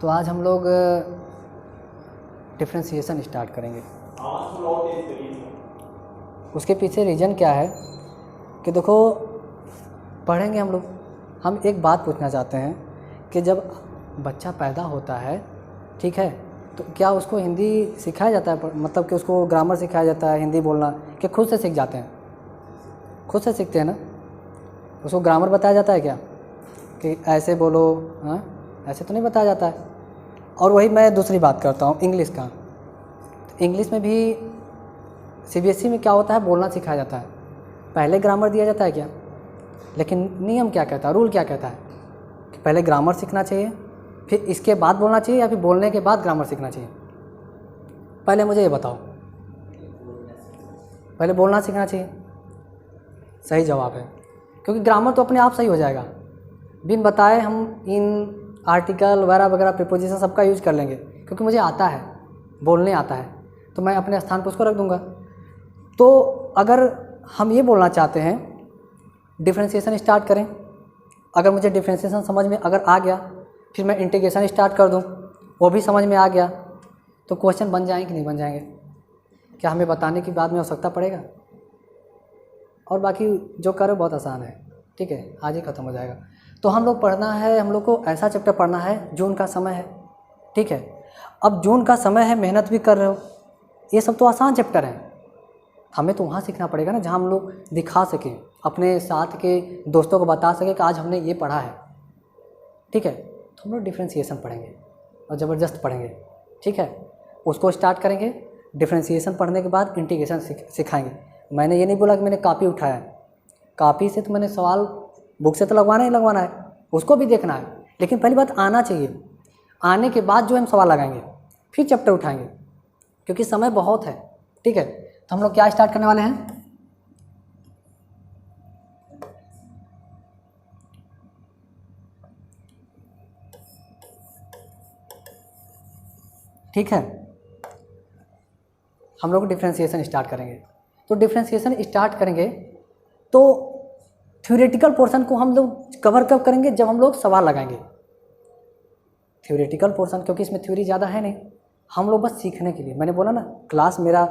तो आज हम लोग डिफ्रेंशिएशन स्टार्ट करेंगे। उसके पीछे रीज़न क्या है कि देखो, पढ़ेंगे हम एक बात पूछना चाहते हैं कि जब बच्चा पैदा होता है, ठीक है, तो क्या उसको हिंदी सिखाया जाता है, मतलब कि उसको ग्रामर सिखाया जाता है हिंदी बोलना, कि खुद से सीख जाते हैं? खुद से सीखते हैं ना। उसको ग्रामर बताया जाता है क्या कि ऐसे बोलो, हाँ ऐसे तो नहीं बताया जाता है। और वही मैं दूसरी बात करता हूँ इंग्लिश का। तो इंग्लिश में भी सीबीएसई में क्या होता है, बोलना सिखाया जाता है, पहले ग्रामर दिया जाता है क्या? लेकिन नियम क्या कहता है, रूल क्या कहता है कि पहले ग्रामर सीखना चाहिए, फिर इसके बाद बोलना चाहिए, या फिर बोलने के बाद ग्रामर सीखना चाहिए? पहले मुझे ये बताओ। पहले बोलना सीखना चाहिए, सही जवाब है, क्योंकि ग्रामर तो अपने आप सही हो जाएगा। बिन बताए हम इन आर्टिकल वगैरह वगैरह प्रीपोजिशन सबका यूज कर लेंगे, क्योंकि मुझे आता है, बोलने आता है, तो मैं अपने स्थान पर उसको रख दूंगा। तो अगर हम ये बोलना चाहते हैं डिफ्रेंशिएशन स्टार्ट करें, अगर मुझे डिफ्रेंशिएशन समझ में अगर आ गया, फिर मैं इंटीग्रेशन स्टार्ट कर दूं, वो भी समझ में आ गया, तो क्वेश्चन बन जाएंगे कि नहीं बन जाएंगे? क्या हमें बताने की बाद में आवश्यकता पड़ेगा? और बाकी जो करो बहुत आसान है, ठीक है, आज ही ख़त्म हो जाएगा। तो हम लोग पढ़ना है, हम लोग को ऐसा चैप्टर पढ़ना है, जून का समय है, ठीक है। अब जून का समय है, मेहनत भी कर रहे हो, ये सब तो आसान चैप्टर हैं। हमें तो वहाँ सीखना पड़ेगा ना जहाँ हम लोग दिखा सकें, अपने साथ के दोस्तों को बता सकें कि आज हमने ये पढ़ा है, ठीक है। तो हम लोग डिफ्रेंशिएशन पढ़ेंगे और ज़बरदस्त पढ़ेंगे, ठीक है। उसको स्टार्ट करेंगे, डिफ्रेंशिएशन पढ़ने के बाद इंटीग्रेशन सिखाएंगे। मैंने ये नहीं बोला कि मैंने कॉपी उठाया है, कॉपी से तो मैंने सवाल बुक से तो लगवाना ही लगवाना है, उसको भी देखना है, लेकिन पहली बात आना चाहिए। आने के बाद जो हम सवाल लगाएंगे, फिर चैप्टर उठाएंगे, क्योंकि समय बहुत है, ठीक है। तो हम लोग क्या स्टार्ट करने वाले हैं? ठीक है, हम लोग डिफ्रेंशिएशन स्टार्ट करेंगे। तो डिफ्रेंशिएशन स्टार्ट करेंगे तो थ्योरेटिकल पोर्शन को हम लोग कवर कब करेंगे? जब हम लोग सवाल लगाएंगे। थ्योरेटिकल पोर्शन, क्योंकि इसमें थ्योरी ज़्यादा है नहीं, हम लोग बस सीखने के लिए, मैंने बोला ना क्लास मेरा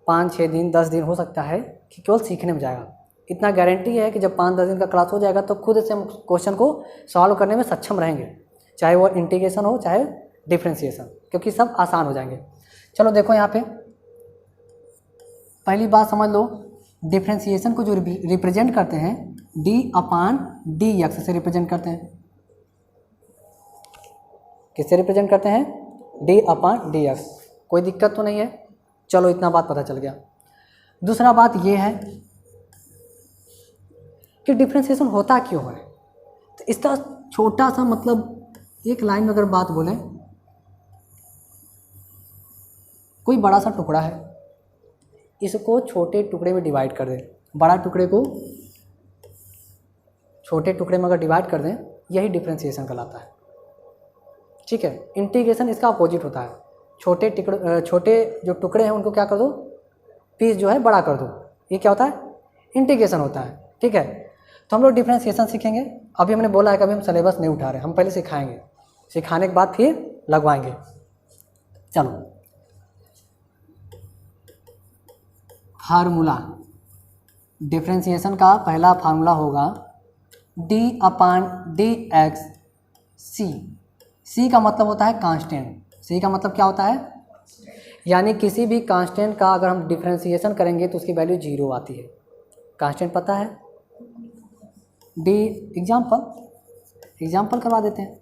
5-6 दिन 10 दिन हो सकता है कि केवल सीखने में जाएगा। इतना गारंटी है कि जब 5-10 दिन का क्लास हो जाएगा तो खुद से हम क्वेश्चन को सॉल्व करने में सक्षम रहेंगे, चाहे वो इंटीग्रेशन हो चाहे डिफ्रेंशिएशन, क्योंकि सब आसान हो जाएंगे। चलो देखो, यहाँ पे पहली बात समझ लो, डिफ्रेंशिएशन को जो रिप्रेजेंट करते हैं d/dx से रिप्रेजेंट करते हैं। किससे रिप्रेजेंट करते हैं? d/dx। कोई दिक्कत तो नहीं है? चलो इतना बात पता चल गया। दूसरा बात ये है कि डिफ्रेंशिएशन होता क्यों है। तो इसका छोटा सा मतलब, एक लाइन में अगर बात बोलें, कोई बड़ा सा टुकड़ा है, इसको छोटे टुकड़े में डिवाइड कर दें, बड़ा टुकड़े को छोटे टुकड़े में अगर डिवाइड कर दें, यही डिफ्रेंशिएशन कहलाता है, ठीक है। इंटीग्रेशन इसका अपोजिट होता है, छोटे जो टुकड़े हैं उनको क्या कर दो, पीस जो है बड़ा कर दो, ये क्या होता है? इंटीग्रेशन होता है, ठीक है। तो हम लोग डिफ्रेंशिएशन सीखेंगे। अभी हमने बोला है कि अभी हम सिलेबस नहीं उठा रहे, हम पहले सिखाएंगे, सिखाने के बाद फिर लगवाएंगे। चलो, फार्मूला, डिफ्रेंशिएशन का पहला फार्मूला होगा d/dx। सी का मतलब होता है कांस्टेंट। सी का मतलब क्या होता है? यानी किसी भी कांस्टेंट का अगर हम डिफ्रेंशिएशन करेंगे तो उसकी वैल्यू 0 आती है। कांस्टेंट पता है? एग्जाम्पल करवा देते हैं।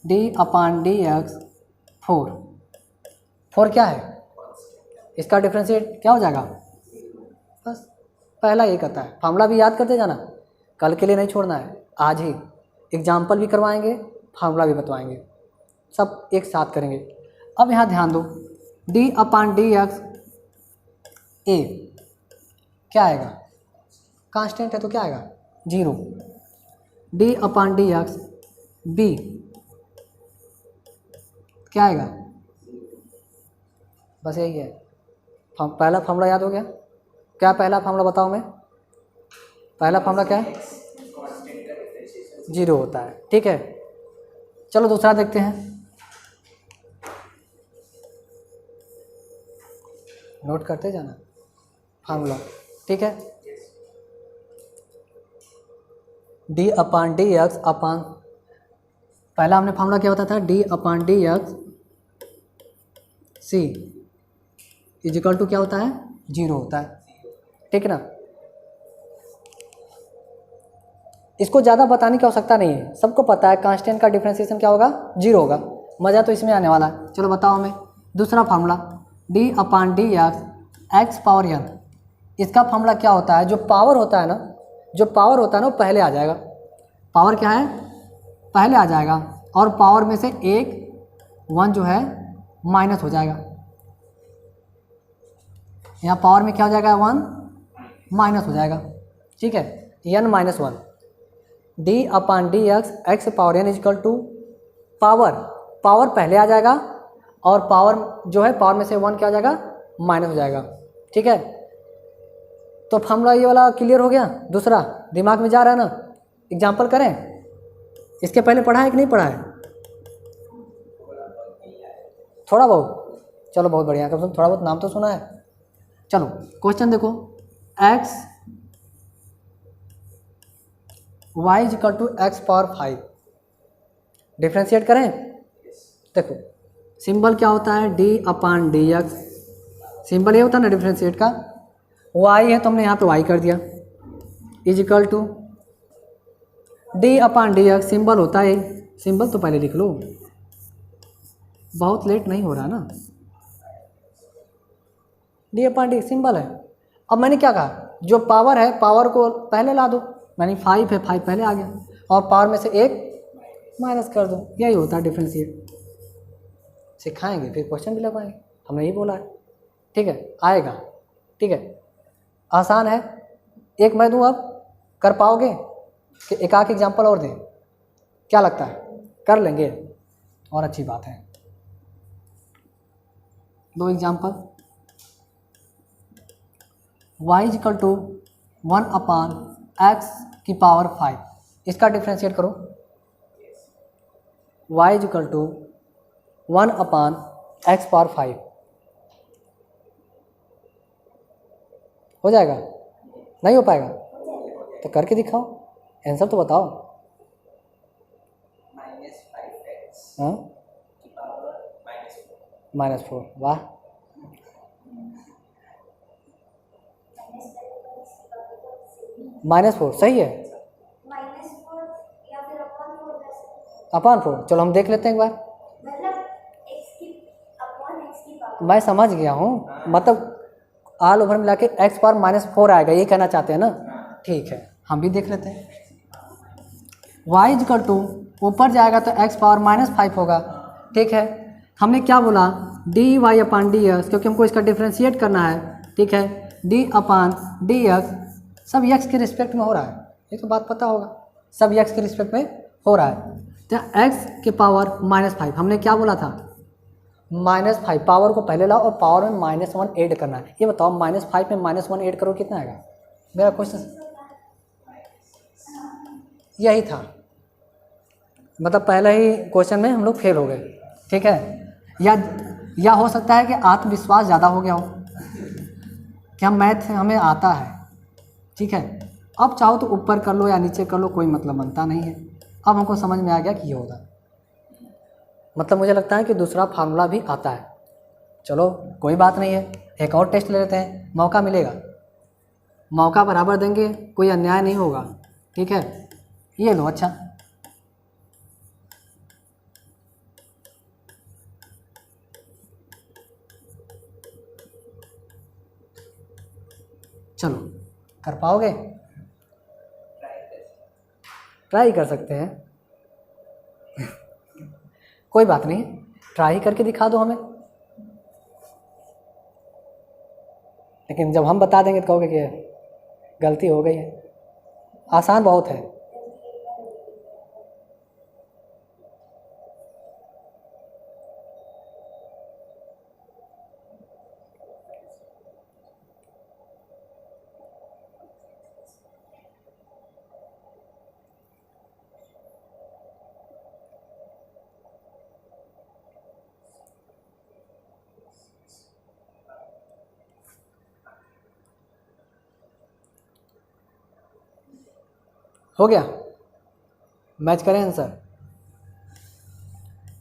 d/dx 4 क्या है? इसका डिफ्रेंशिएट क्या हो जाएगा? बस पहला ये कहता है। फार्मूला भी याद करते जाना, कल के लिए नहीं छोड़ना है, आज ही एग्जाम्पल भी करवाएंगे, फार्मूला भी बताएंगे, सब एक साथ करेंगे। अब यहाँ ध्यान दो, d/dx a क्या आएगा? कांस्टेंट है तो क्या आएगा? 0। d/dx b क्या आएगा? बस यही है। पहला फार्मूला याद हो गया? क्या पहला फार्मूला बताओ मैं? पहला फार्मूला क्या है? 0 होता है, ठीक है। चलो दूसरा देखते हैं। नोट करते जाना फार्मूला, ठीक है। D upon d x upon, पहला हमने फार्मूला क्या होता था, d upon d x c equal to क्या होता है, 0 होता है, ठीक है ना। इसको ज़्यादा बताने की आवश्यकता नहीं है, सबको पता है कांस्टेंट का डिफरेंशिएशन क्या होगा, 0 होगा। मज़ा तो इसमें आने वाला है। चलो बताओ हमें दूसरा formula, D upon d x power N. इसका फार्मूला क्या होता है, जो पावर होता है ना, जो पावर होता है ना वो पहले आ जाएगा। पावर क्या है, पहले आ जाएगा, और पावर में से एक 1 जो है माइनस हो जाएगा। यहाँ पावर में क्या हो जाएगा, 1 माइनस हो जाएगा, ठीक है, n-1। D upon d x power n equal to power, power पहले आ जाएगा और पावर जो है पावर में से 1 क्या हो जाएगा, माइनस हो जाएगा, ठीक है। तो फार्मूला ये वाला क्लियर हो गया। दूसरा दिमाग में जा रहा है ना, एग्जाम्पल करें, इसके पहले पढ़ा है कि नहीं पढ़ा है, थोड़ा बहुत, चलो बहुत बढ़िया, कम से कम थोड़ा बहुत नाम तो सुना है। चलो क्वेश्चन देखो, x y equal to x power 5, differentiate करें। देखो सिंबल क्या होता है, d upon d x, symbol ये होता है ना डिफ्रेंशिएट का, y है तो हमने यहाँ पे y कर दिया, is equal to d upon d x, symbol होता है, सिंबल तो पहले लिख लो, बहुत लेट नहीं हो रहा ना, डी अपान डी सिंबल है। अब मैंने क्या कहा, जो पावर है पावर को पहले ला दो, मैंने 5 है 5 पहले आ गया, और पावर में से 1 माइनस कर दो, यही होता है डिफरेंशिएट। सिखाएंगे फिर क्वेश्चन भी लगाएंगे, हमने यही बोला है, ठीक है, आएगा, ठीक है, आसान है। एक मैं दूँ, अब कर पाओगे कि एक आध एग्जाम्पल और दें, क्या लगता है, कर लेंगे, और अच्छी बात है। 2 example, y equal to 1 upon x की पावर 5, इसका डिफ्रेंशिएट करो, y equal to 1 upon x power 5 हो जाएगा, नहीं हो पाएगा तो करके दिखाओ, आंसर तो बताओ। हाँ -4, वाह, -4 सही है, अपान 4, चलो हम देख लेते हैं एक बार। मैं समझ गया हूँ, मतलब ऑल ओवर मिला के एक्स पावर -4 आएगा, ये कहना चाहते हैं ना, ठीक है, हम भी देख लेते हैं। y इक्वल टू ऊपर जाएगा तो x पावर -5 होगा, ठीक है। हमने क्या बोला, D y upon d x, क्योंकि हमको इसका डिफ्रेंशिएट करना है, ठीक है, डी अपान डी एक्स सब x के रिस्पेक्ट में हो रहा है, ये तो बात पता होगा, सब x के रिस्पेक्ट में हो रहा है। तो x के पावर -5, हमने क्या बोला था, -5, पावर को पहले लाओ और पावर में -1 ऐड करना है। ये बताओ -5 में -1 ऐड करो कितना आएगा, मेरा क्वेश्चन यही था, मतलब पहले ही क्वेश्चन में हम लोग फेल हो गए, ठीक है। या हो सकता है कि आत्मविश्वास ज़्यादा हो गया हो कि हम मैथ हमें आता है, ठीक है, अब चाहो तो ऊपर कर लो या नीचे कर लो, कोई मतलब बनता नहीं है। अब हमको समझ में आ गया कि ये होगा, मतलब मुझे लगता है कि दूसरा फार्मूला भी आता है। चलो कोई बात नहीं है, एक और टेस्ट ले लेते हैं, मौका मिलेगा, मौका बराबर देंगे, कोई अन्याय नहीं होगा, ठीक है। ये लो, अच्छा चलो कर पाओगे, ट्राई कर सकते हैं कोई बात नहीं, ट्राई करके दिखा दो हमें, लेकिन जब हम बता देंगे तो कहोगे कि गलती हो गई है। आसान बहुत है, हो गया, मैच करें answer.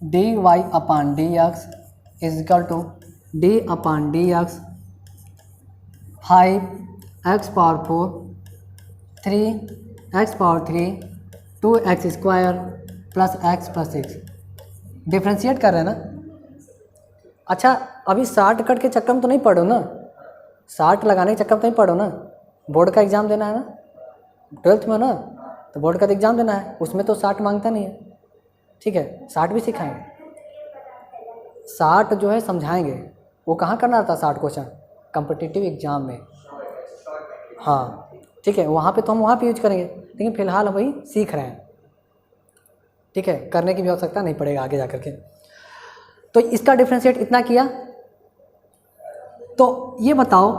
D y upon d x is equal to d upon d x 5x⁴ 3x⁴ 2x square plus x plus 6। Differentiate कर रहे हैं ना। अच्छा अभी 60 कट के चक्कर में तो नहीं पढ़ो ना, 60 लगाने के चक्कर में तो नहीं पढ़ो ना। बोर्ड का एग्ज़ाम देना है ना, 12th में ना, तो बोर्ड का तो एग्ज़ाम देना है, उसमें तो 60 मांगता नहीं है। ठीक है, 60 भी सिखाएंगे, 60 जो है समझाएंगे। वो कहाँ करना रहता 60 क्वेश्चन, कॉम्पिटिटिव एग्ज़ाम में। हाँ ठीक है, वहाँ पे तो हम वहाँ पे यूज करेंगे, लेकिन फ़िलहाल हम वही सीख रहे हैं। ठीक है, करने की भी आवश्यकता नहीं पड़ेगा आगे जा कर के। तो इसका डिफ्रेंशिएट इतना किया, तो ये बताओ,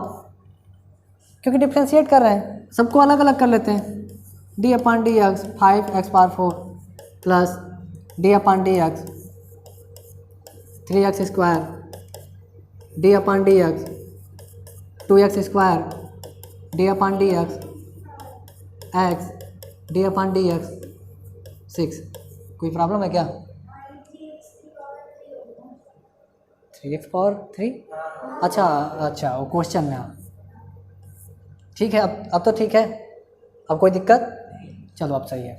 क्योंकि डिफ्रेंशिएट कर रहे हैं सबको अलग अलग कर लेते हैं। D upon d x 5x⁴ plus d upon d x 3x square d upon d x 2x square d upon d x d upon d x 6। कोई प्रॉब्लम है क्या? 3x⁴ अच्छा अच्छा, वो क्वेश्चन में। हाँ ठीक है, अब तो ठीक है, अब कोई दिक्कत? चलो अब सही है।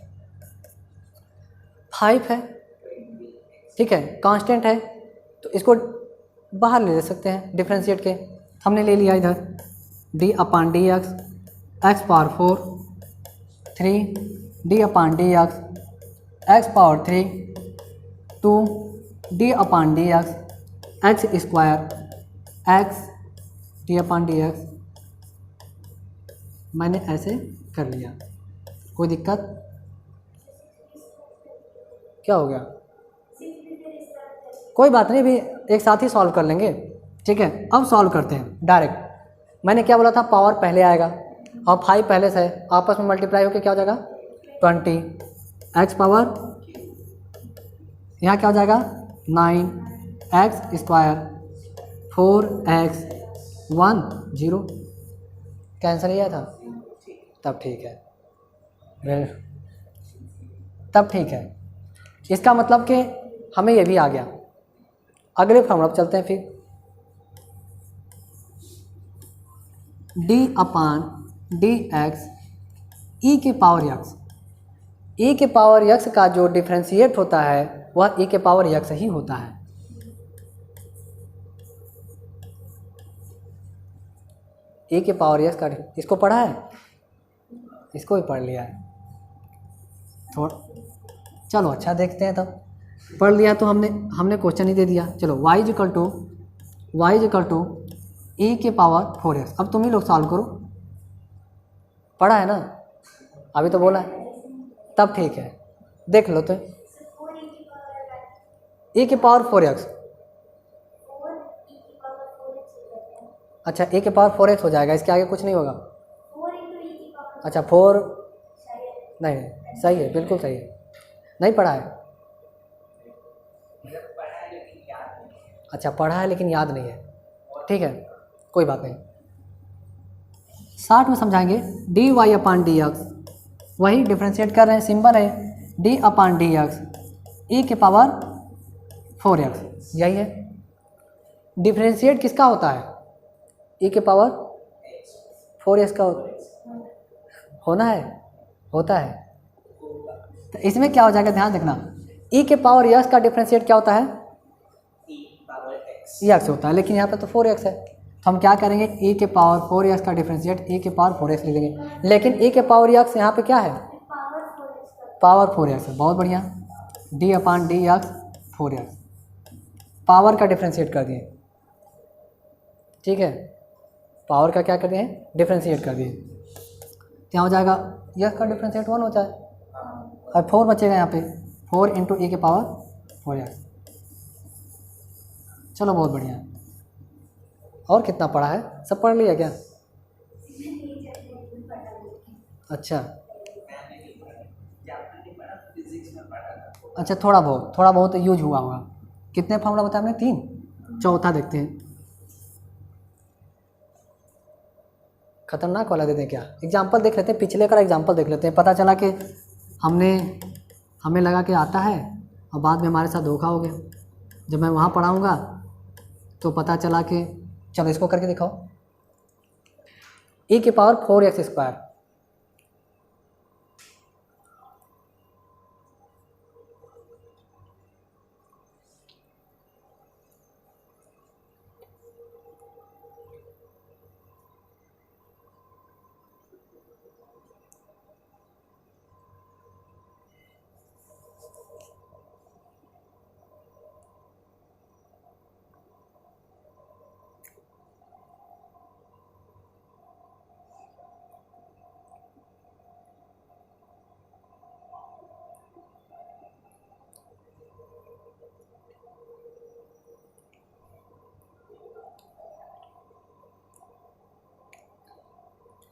5 है, ठीक है, कांस्टेंट है, तो इसको बाहर ले सकते हैं डिफ्रेंशिएट के। हमने ले लिया इधर d upon d x x⁴ 3 d upon d x x⁴ 2 d upon d x square x d upon d x. मैंने ऐसे कर लिया, कोई दिक्कत? क्या हो गया? कोई बात नहीं, अभी एक साथ ही सॉल्व कर लेंगे। ठीक है, अब सॉल्व करते हैं डायरेक्ट। मैंने क्या बोला था, पावर पहले आएगा और 5 पहले से है, आपस में मल्टीप्लाई होकर क्या हो जाएगा 20, x पावर यहाँ क्या हो जाएगा 9x स्क्वायर 4x 1 0। कैंसिल ही आया था, तब ठीक है, तब ठीक है। इसका मतलब कि हमें ये भी आ गया। अगले फॉर्मूला पर चलते हैं फिर। D upon d x e के पावर यक्स, ई के पावर यक्स का जो डिफ्रेंशिएट होता है वह ई के पावर यक्स ही होता है। ई के पावर यक्स का, इसको पढ़ा है, इसको भी पढ़ लिया है थोड़ा। चलो अच्छा देखते हैं, तब पढ़ लिया तो हमने क्वेश्चन ही दे दिया। चलो y इक्वल टू ई के पावर 4x। अब तुम ही लोग सॉल्व करो, पढ़ा है ना, अभी तो बोला है, तब ठीक है। देख लो तो ई के पावर 4x, अच्छा ए के पावर 4x हो जाएगा, इसके आगे कुछ नहीं होगा। अच्छा 4 नहीं, सही है, बिल्कुल सही है, नहीं पढ़ा है। अच्छा पढ़ा है लेकिन याद नहीं है, ठीक है, कोई बात नहीं। 60 में समझाएंगे D y upon d x, वही डिफ्रेंशिएट कर रहे हैं, सिंबल है d upon d x e के पावर 4x, यही है। डिफ्रेंशिएट किसका होता है, ई के पावर 4x का होना है, होता है। तो इसमें क्या हो जाएगा, ध्यान देखना, ई के पावर यक्स का डिफ्रेंशिएट क्या होता है, यक्स होता है, लेकिन यहाँ पे तो 4x है, तो हम क्या करेंगे, ई के पावर 4x का डिफ्रेंशिएट ई के पावर 4x ले लेंगे। लेकिन ई के पावर यक्स यहाँ पे क्या है, पावर 4x है, बहुत बढ़िया। D upon d x 4x, power का डिफ्रेंशिएट कर दिए, ठीक है, पावर का क्या कर दिए, डिफ्रेंशिएट कर दिए। क्या हो जाएगा, यक्स का डिफ्रेंशिएट 1 होता है और 4 बचेगा यहाँ पे, 4 इंटू ई के पावर 4x। चलो बहुत बढ़िया। और कितना पढ़ा है, सब पढ़ लिया क्या? अच्छा अच्छा, थोड़ा बहुत यूज हुआ होगा। कितने फॉर्मूला बताया हमने, 3। चौथा देखते हैं, खतरनाक वाला दे दें क्या? एग्जाम्पल देख लेते हैं, पिछले का एग्जाम्पल देख लेते हैं। पता चला कि हमें लगा कि आता है और बाद में हमारे साथ धोखा हो गया। जब मैं वहाँ पढ़ाऊँगा तो पता चला कि, चलो इसको करके दिखाओ, e की पावर 4x²।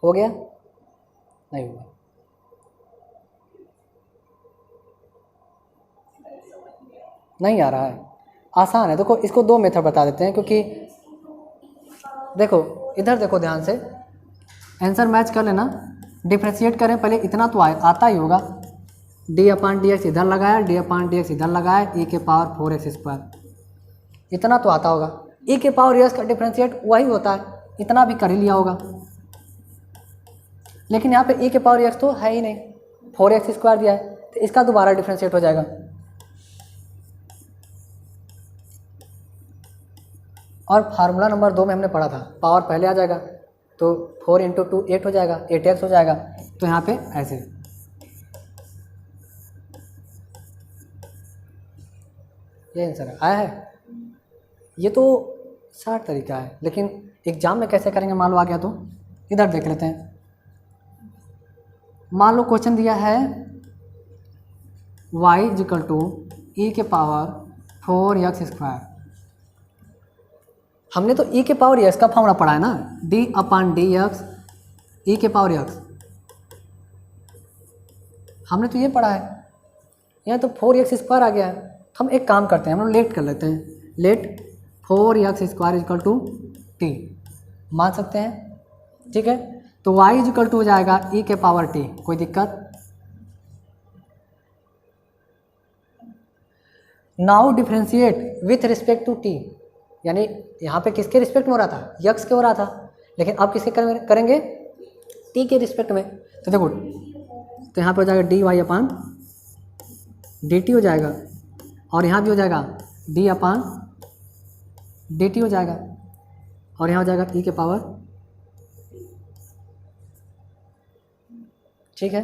हो गया? नहीं हुआ। नहीं आ रहा है। आसान है, देखो इसको दो मेथड बता देते हैं, क्योंकि देखो इधर देखो ध्यान से, आंसर मैच कर लेना। डिफ्रेंशिएट करें पहले, इतना तो आता ही होगा। d/dx इधर लगाया, d/dx इधर लगाया, e की पावर 4x², इतना तो आता होगा। e की पावर x का डिफ्रेंशिएट वही होता है, इतना भी कर ही लिया होगा। लेकिन यहाँ पे e की पावर x तो है ही नहीं, 4x² दिया है, तो इसका दोबारा डिफ्रेंशिएट हो जाएगा। और फार्मूला नंबर 2 में हमने पढ़ा था, पावर पहले आ जाएगा, तो 4 × 2 8 हो जाएगा, 8x हो जाएगा। तो यहाँ पे ऐसे ये आंसर आया है। ये तो शार्ट तरीका है, लेकिन एग्जाम में कैसे करेंगे मान लो आ गया तो इधर देख लेते हैं। मान लो क्वेश्चन दिया है y = e की पावर 4x²। हमने तो e के पावर x का फॉर्मूला पढ़ा है ना, d/dx e के पावर x, हमने तो ये पढ़ा है। यहाँ तो 4x² आ गया है। हम एक काम करते हैं, हम लोग लेट कर लेते हैं, लेट 4x² = t मान सकते हैं, ठीक है। तो y = हो जाएगा e के पावर t, कोई दिक्कत? Now differentiate with respect to t, यानी यहाँ पे किसके रिस्पेक्ट में हो रहा था? यक्स के हो रहा था, लेकिन अब किसके करेंगे? t के रिस्पेक्ट में। तो देखो, तो यहाँ पे हो जाएगा dy/dt हो जाएगा, और यहाँ भी हो जाएगा d/dt हो जाएगा, और यहाँ हो जाएगा e के पावर, ठीक है,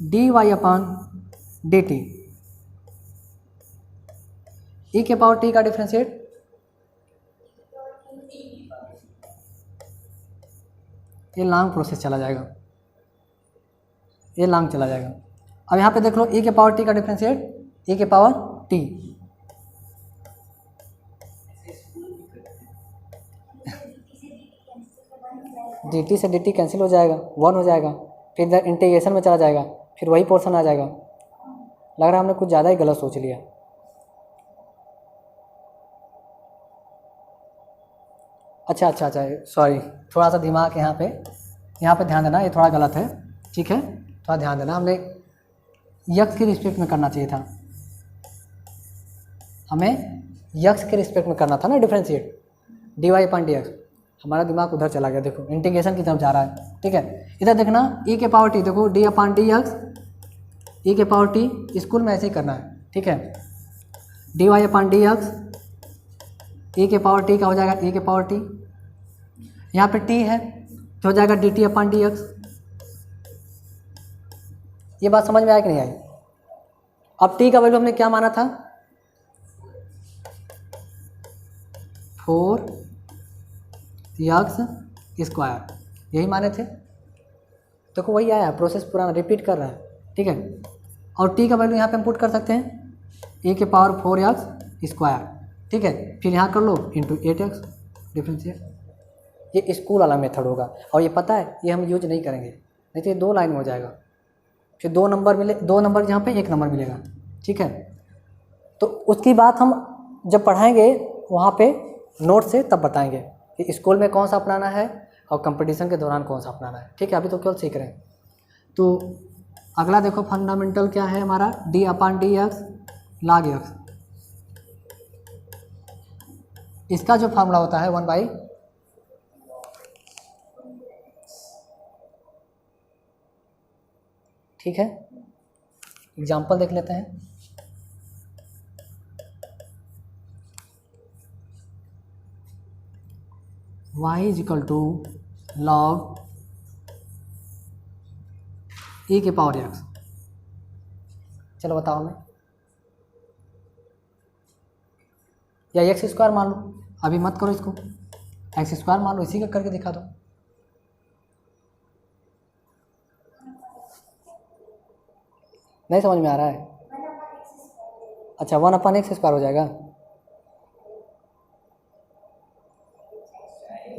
dy/dt e के पावर t का डिफ्रेंशिएट, ये लॉन्ग प्रोसेस चला जाएगा, ये लॉन्ग चला जाएगा। अब यहाँ पे देख लो, e के पावर t का डिफ्रेंशिएट, e के पावर t, dt से dt कैंसिल हो जाएगा, 1 हो जाएगा, फिर इधर इंटीग्रेशन में चला जाएगा, फिर वही पोर्शन आ जाएगा। लग रहा है हमने कुछ ज़्यादा ही गलत सोच लिया। अच्छा, सॉरी, थोड़ा सा दिमाग यहाँ पे ध्यान देना, ये थोड़ा गलत है, ठीक है, थोड़ा ध्यान देना। हमने यक्स के रिस्पेक्ट में करना चाहिए था, हमें यक्स के रिस्पेक्ट में करना था ना डिफ्रेंशिएट, dy/dx। हमारा दिमाग उधर चला गया, देखो इंटीग्रेशन की तरफ जा रहा है, ठीक है। इधर देखना, e के पावर t, देखो d/dx e के पावर t, स्कूल में ऐसे ही करना है, ठीक है। dy/dx e के पावर t का हो जाएगा e के पावर t, यहाँ पे t है तो हो जाएगा dt/dx। ये बात समझ में आया कि नहीं आई? अब t का वैल्यू हमने क्या माना था? 4x², यही माने थे। देखो वही आया, प्रोसेस पुराना रिपीट कर रहा है, ठीक है। और t का वैल्यू यहाँ पे हम पुट कर सकते हैं, e के पावर 4x², ठीक है। फिर यहाँ कर लो इंटू 8x डिफ्रेंशिएट। ये स्कूल वाला मेथड होगा, और ये पता है ये हम यूज नहीं करेंगे, नहीं तो ये 2 लाइन में हो जाएगा, फिर 2 नंबर मिले, 2 नंबर जहाँ पे 1 नंबर मिलेगा, ठीक है। तो उसकी बात हम जब पढ़ाएंगे वहाँ पे नोट से तब बताएंगे। कि स्कूल में कौन सा अपनाना है और कंपटीशन के दौरान कौन सा अपनाना है। ठीक है, अभी तो केवल सीख रहे हैं। तो अगला देखो फंडामेंटल क्या है हमारा, d/dx log x। इसका जो फार्मूला होता है 1/, ठीक है, एग्जाम्पल देख लेते हैं। y = log e⁻x। चलो बताओ हमें, या x² मान लो, अभी मत करो इसको, x² मान लो, इसी का करके दिखा दो। नहीं समझ में आ रहा है? अच्छा 1/x² हो जाएगा,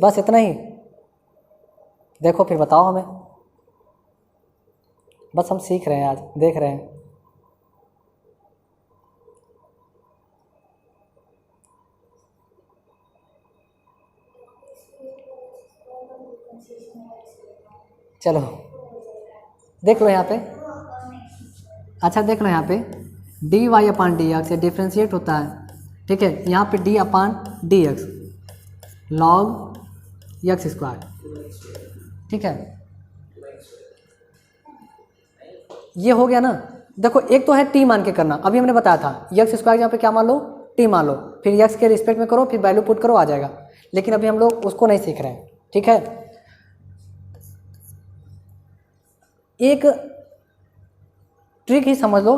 बस इतना ही। देखो फिर बताओ हमें, बस हम सीख रहे हैं, आज देख रहे हैं। चलो देख लो यहाँ पे, अच्छा देख लो यहाँ पे dy/dx से डिफ्रेंशिएट होता है, ठीक है। यहाँ पे d/dx log x², ठीक है, ये हो गया ना। देखो एक तो है t मान के करना, अभी हमने बताया था x² यहाँ पे क्या मान लो, t मान लो, फिर x के रिस्पेक्ट में करो, फिर वैल्यू पुट करो, आ जाएगा। लेकिन अभी हम लोग उसको नहीं सीख रहे हैं, ठीक है। एक ट्रिक ही समझ लो,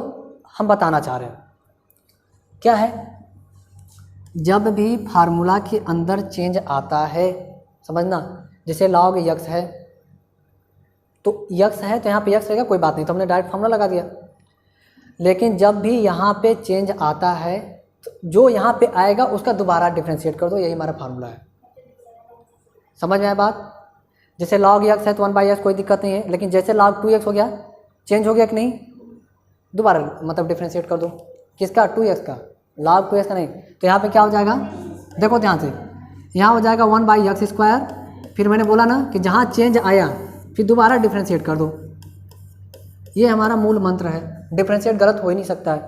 हम बताना चाह रहे हैं क्या है, जब भी फार्मूला के अंदर चेंज आता है, समझना, जैसे log x है तो x है तो यहाँ पे x रहेगा, कोई बात नहीं, तो हमने डायरेक्ट फार्मूला लगा दिया। लेकिन जब भी यहाँ पे चेंज आता है तो जो यहाँ पे आएगा उसका दोबारा डिफ्रेंशिएट कर दो, यही हमारा फार्मूला है। समझ में आया बात? जैसे log x है तो 1/x, कोई दिक्कत नहीं है। लेकिन जैसे log 2x हो गया, चेंज हो गया कि नहीं, दोबारा मतलब डिफ्रेंशिएट कर दो, किसका, 2x का, log 2x का नहीं। तो यहाँ पे क्या हो जाएगा, देखो ध्यान से, यहाँ हो जाएगा 1/x²। फिर मैंने बोला ना कि जहाँ चेंज आया फिर दोबारा डिफ्रेंशिएट कर दो, ये हमारा मूल मंत्र है, डिफ्रेंशिएट गलत हो ही नहीं सकता है।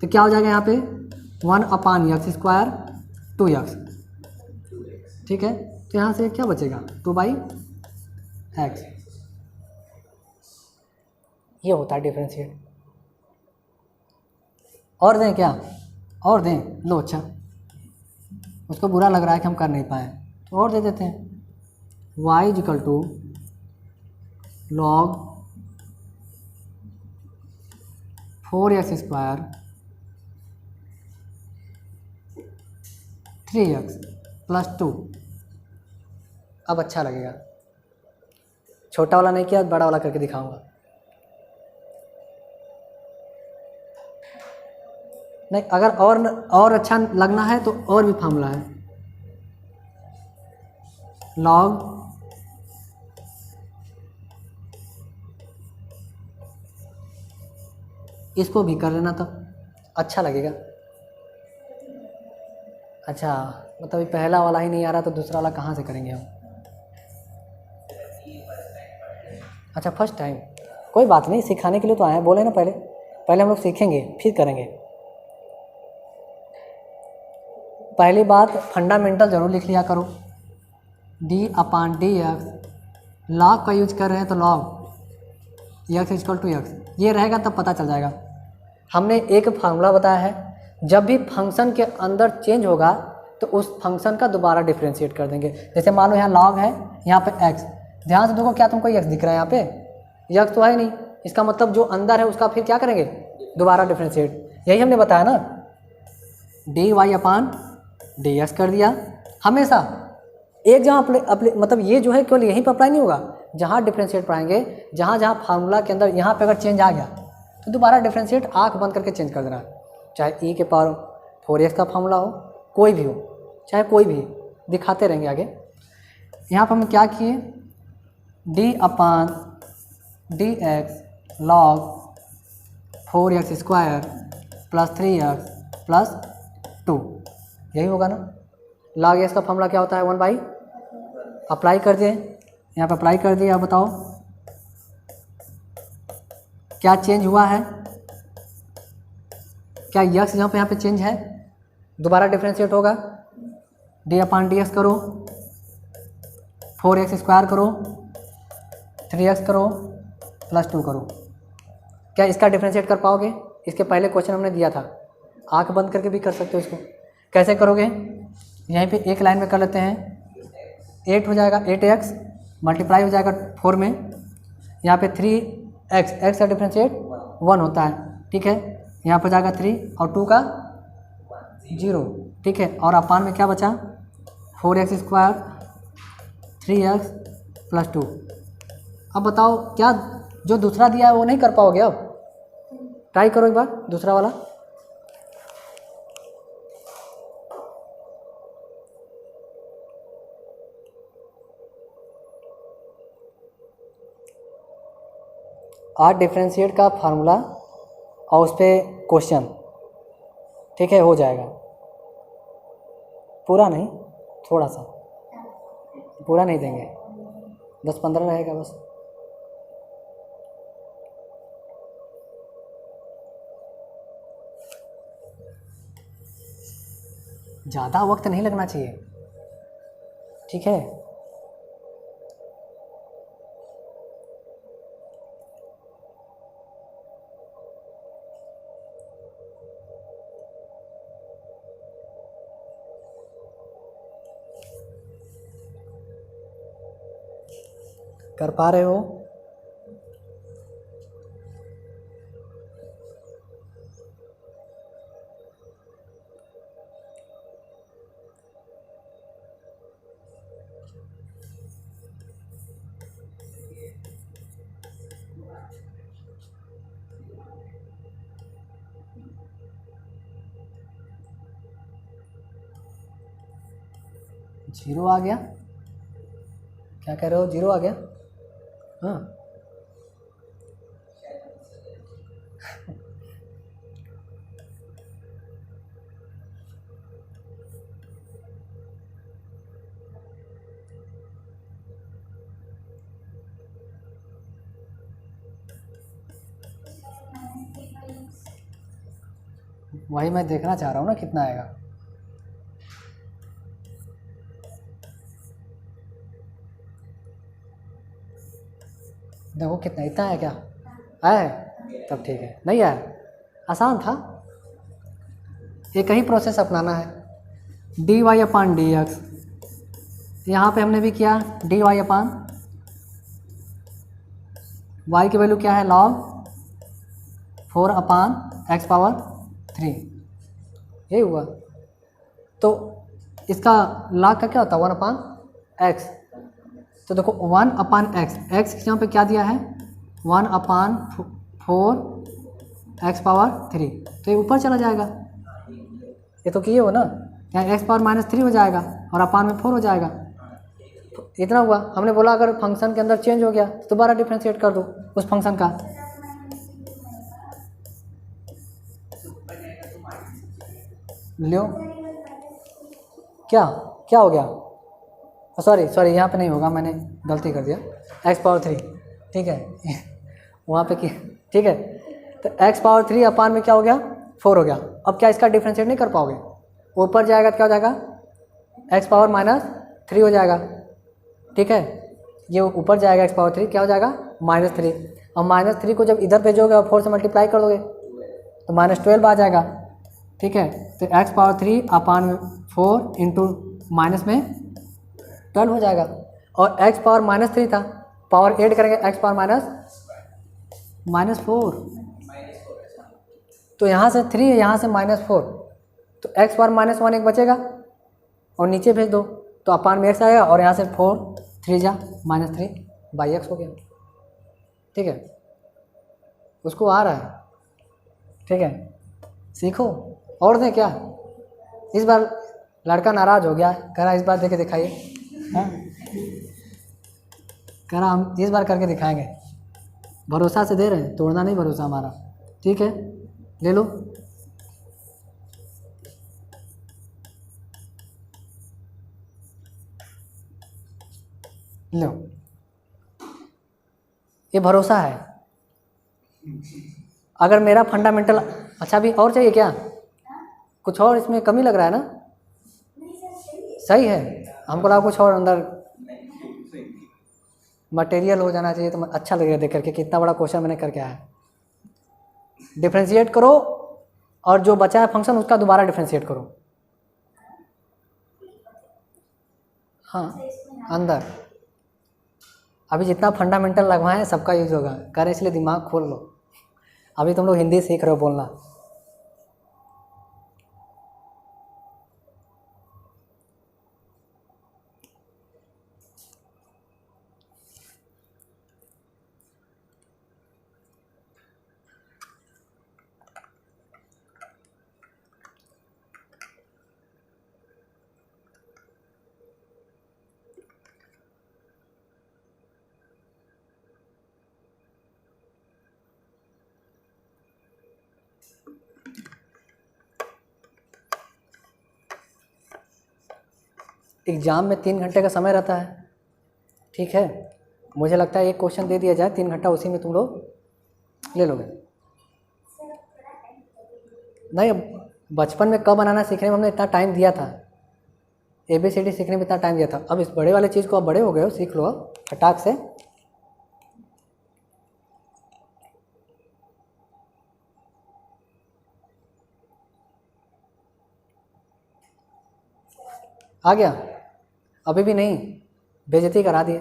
तो क्या हो जाएगा यहाँ पे 1/x², 2x, ठीक है। तो यहाँ से क्या बचेगा, 2/x, ये होता है डिफ्रेंशिएट। और दें क्या, और दें, लो अच्छा, उसको बुरा लग रहा है कि हम कर नहीं पाए तो और दे देते हैं। y = log 4x² 3x + 2। अब अच्छा लगेगा, छोटा वाला नहीं किया, बड़ा वाला करके दिखाऊंगा। नहीं, अगर और अच्छा लगना है तो और भी फार्मूला है, log इसको भी कर लेना, तब अच्छा लगेगा। अच्छा मतलब ये पहला वाला ही नहीं आ रहा तो दूसरा वाला कहाँ से करेंगे हम? अच्छा फर्स्ट टाइम, कोई बात नहीं, सिखाने के लिए तो आए हैं, बोले ना पहले हम लोग सीखेंगे फिर करेंगे। पहली बात, फंडामेंटल ज़रूर लिख लिया करो। d/dx, log का यूज कर रहे हैं तो log x = x, ये रहेगा तब पता चल जाएगा। हमने एक फार्मूला बताया है, जब भी फंक्शन के अंदर चेंज होगा तो उस फंक्शन का दोबारा डिफ्रेंशिएट कर देंगे। जैसे मान लो यहाँ log है, यहाँ पे x, ध्यान से देखो, क्या तुमको x दिख रहा है? यहाँ पे x तो है नहीं, इसका मतलब जो अंदर है उसका फिर क्या करेंगे, दोबारा डिफ्रेंशिएट। यही हमने बताया ना, dy/dx कर दिया। हमेशा एक जहाँ मतलब ये जो है केवल यहीं पर अप्लाई नहीं होगा, जहाँ डिफ्रेंशिएट पढ़ाएंगे, जहाँ जहाँ फार्मूला के अंदर यहाँ पे अगर चेंज आ गया तो दोबारा डिफ्रेंशिएट आँख बंद करके चेंज कर देना। चाहे e⁻4x का फार्मूला हो, कोई भी हो, चाहे कोई भी, दिखाते रहेंगे आगे। यहाँ पर हम क्या किए, d/dx log 4x² + 3x + 2, यही होगा ना। log x का फार्मूला क्या होता है, 1/, अप्लाई कर दिए, यहाँ पे अप्लाई कर दिए। अब बताओ क्या चेंज हुआ है, क्या यक्स यहाँ पे चेंज है, दोबारा डिफ्रेंशिएट होगा। डी अपान डी एक्स करो, 4x स्क्वायर करो, 3x करो, +2 करो। क्या इसका डिफ्रेंशिएट कर पाओगे? इसके पहले क्वेश्चन हमने दिया था, आंख बंद करके भी कर सकते हो इसको। कैसे करोगे? यहीं पे एक लाइन में कर लेते हैं। 8 हो जाएगा, 8x मल्टीप्लाई हो जाएगा 4 में, यहाँ पे 3x, x का डिफ्रेंशिएट 1 होता है, ठीक है। यहाँ पर जाएगा 3 और 2 का 0, ठीक है। और अपान में क्या बचा? 4x square 3x +2। अब बताओ क्या जो दूसरा दिया है वो नहीं कर पाओगे? अब ट्राई करो एक बार दूसरा वाला। आज डिफरेंशिएट का फार्मूला और उस पर क्वेश्चन, ठीक है, हो जाएगा। पूरा नहीं, थोड़ा सा, पूरा नहीं देंगे, 10-15 रहेगा बस। ज़्यादा वक्त नहीं लगना चाहिए, ठीक है। कर पा रहे हो? जीरो आ गया? क्या कह रहे हो? जीरो आ गया? हाँ वही मैं देखना चाह रहा हूँ ना कितना आएगा। देखो कितना, इतना है क्या? है तब ठीक है, नहीं है आसान था। एक ही प्रोसेस अपनाना है। D y upon d x, यहाँ पर हमने भी किया डी वाई अपान वाई की वैल्यू क्या है? log 4 अपान एक्स पावर 3, यही हुआ। तो इसका log का क्या होता है? 1 अपान एक्स। तो देखो 1 अपान एक्स, एक्स यहाँ पे क्या दिया है? 1 अपान 4 एक्स पावर 3, तो ये ऊपर चला जाएगा। ये तो किए हो ना, यहाँ एक्स पावर -3 हो जाएगा और अपान में 4 हो जाएगा। तो इतना हुआ। हमने बोला अगर फंक्शन के अंदर चेंज हो गया तो दोबारा डिफ्रेंशिएट कर दो उस फंक्शन का। लो क्या क्या हो गया? सॉरी यहाँ पे नहीं होगा, मैंने गलती कर दिया। एक्स पावर 3, ठीक है वहाँ पे ठीक है। तो एक्स पावर 3 अपान में क्या हो गया? 4 हो गया। अब क्या इसका डिफ्रेंशिएट नहीं कर पाओगे? ऊपर जाएगा तो क्या हो जाएगा? एक्स पावर -3 हो जाएगा, ठीक है। ये ऊपर जाएगा एक्स पावर 3, क्या हो जाएगा? -3। और -3 को जब इधर भेजोगे और 4 से मल्टीप्लाई कर दोगे तो -12 आ जाएगा, ठीक है। तो एक्स पावर 3 अपान 4 इंटू माइनस में 12 हो जाएगा। और एक्स पावर -3 था, पावर ऐड करेंगे एक्स पावर -4, तो यहाँ से 3 है, यहाँ से -4, तो एक्स पावर -1 एक बचेगा और नीचे भेज दो तो अपान में एक्स आएगा और यहाँ से 4 3 जा -3/x हो गया, ठीक है। उसको आ रहा है, ठीक है। सीखो और दें क्या? इस बार लड़का नाराज़ हो गया, कह रहा इस बार देके दिखाइए। हाँ कह रहा हम इस बार करके दिखाएंगे। भरोसा से दे रहे हैं, तोड़ना नहीं भरोसा हमारा, ठीक है। ले लो। लो, ये भरोसा है। अगर मेरा फंडामेंटल, अच्छा भी और चाहिए क्या, कुछ और इसमें कमी लग रहा है ना? सही है, हमको लगा कुछ और अंदर मटेरियल हो जाना चाहिए तो अच्छा लगेगा देख करके कि इतना बड़ा क्वेश्चन मैंने करके आया। डिफ्रेंशिएट करो और जो बचा है फंक्शन उसका दोबारा डिफ्रेंशिएट करो। हाँ अंदर अभी जितना फंडामेंटल लगवाए हैं सबका यूज होगा, कह रहे इसलिए दिमाग खोल लो। अभी तुम लोग हिंदी सीख रहे हो बोलना। एग्ज़ाम में 3 घंटे का समय रहता है, ठीक है। मुझे लगता है एक क्वेश्चन दे दिया जाए 3 घंटा उसी में तुम लोग ले लोगे। नहीं, बचपन में कब बनाना सीखने में हमने इतना टाइम दिया था, ABCD सीखने में इतना टाइम दिया था। अब इस बड़े वाले चीज़ को अब बड़े हो गए हो, सीख लो अब फटाक से। आ गया? अभी भी नहीं, बेइज्जती करा दिए।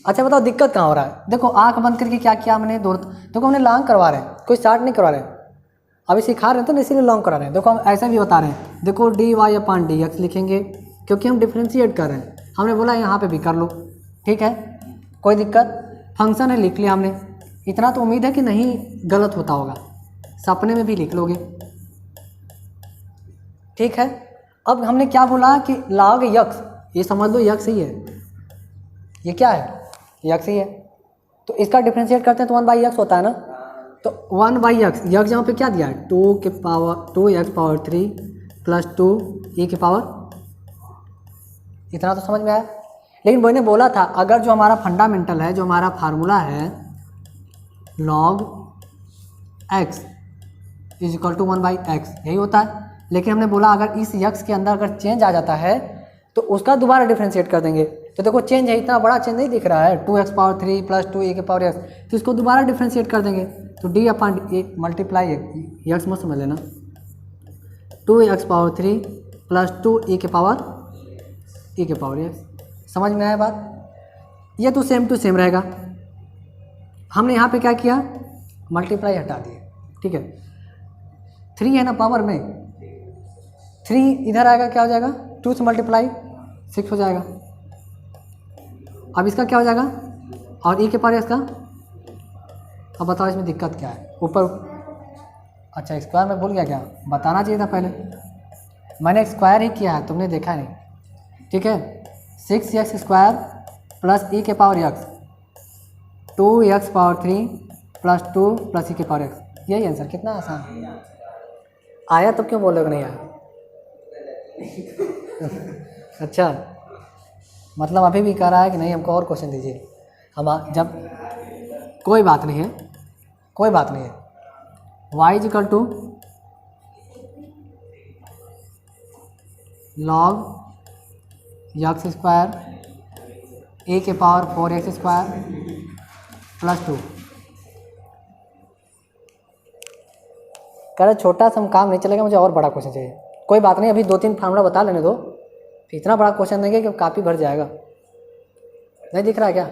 अच्छा बताओ दिक्कत कहाँ हो रहा है? देखो आंख बंद करके क्या किया मैंने, देखो हमने लॉन्ग करवा रहे हैं, कोई स्टार्ट नहीं करवा रहे हैं, अभी सिखा रहे हैं तो ना इसीलिए लॉन्ग करा रहे हैं। देखो हम ऐसा भी बता रहे हैं, देखो dy/dx लिखेंगे क्योंकि हम डिफ्रेंशिएट कर रहे हैं। हमने बोला यहाँ पे भी कर लो, ठीक है, कोई दिक्कत। फंक्शन है लिख लिया हमने, इतना तो उम्मीद है कि नहीं गलत होता होगा, सपने में भी लिख लोगे, ठीक है। अब हमने क्या बोला कि log x, ये समझ लो x ही है, ये क्या है, x ही है, तो इसका डिफ्रेंशिएट करते हैं तो 1/x होता है ना। तो 1/x, यक्स यहाँ पे क्या दिया है, 2x⁻³ + 2e⁻, इतना तो समझ में आया। लेकिन मैंने बोला था अगर जो हमारा फंडामेंटल है, जो हमारा फार्मूला है log x = 1/x, यही होता है। लेकिन हमने बोला अगर इस यक्स के अंदर अगर चेंज आ जाता है तो उसका दोबारा डिफ्रेंशिएट कर देंगे। तो देखो चेंज है, इतना बड़ा चेंज नहीं दिख रहा है, 2x⁻³ + 2e⁻x, तो इसको दोबारा डिफ्रेंशिएट कर देंगे। तो d/a मल्टीप्लाई यक्स मत समझ लेना, 2x⁻³ + 2e⁻x, समझ में आया बात? ये तो सेम टू सेम रहेगा। हमने यहाँ पे क्या किया, मल्टीप्लाई हटा दिए, ठीक है। 3 है ना पावर में, 3 इधर आएगा, क्या हो जाएगा, 2 से मल्टीप्लाई 6 हो जाएगा। अब इसका क्या हो जाएगा, और e⁻x का, अब बताओ इसमें दिक्कत क्या है, ऊपर, अच्छा स्क्वायर में भूल गया क्या, बताना चाहिए था पहले, मैंने स्क्वायर ही किया है, तुमने देखा नहीं, ठीक है। 6x² + e⁻x, 2x⁻³ + 2 + e⁻x, यही आंसर। कितना आसान आया, तो क्यों बोलोगे नहीं आया? अच्छा, मतलब अभी भी कह रहा है कि नहीं हमको और क्वेश्चन दीजिए। हम जब, कोई बात नहीं है, कोई बात नहीं है, y = log x² a⁴x² + 2। कह रहे छोटा सा काम नहीं चलेगा, मुझे और बड़ा क्वेश्चन चाहिए। कोई बात नहीं, अभी 2-3 फार्मूला बता लेने दो, इतना बड़ा क्वेश्चन देंगे कि काफ़ी भर जाएगा। नहीं दिख रहा है क्या?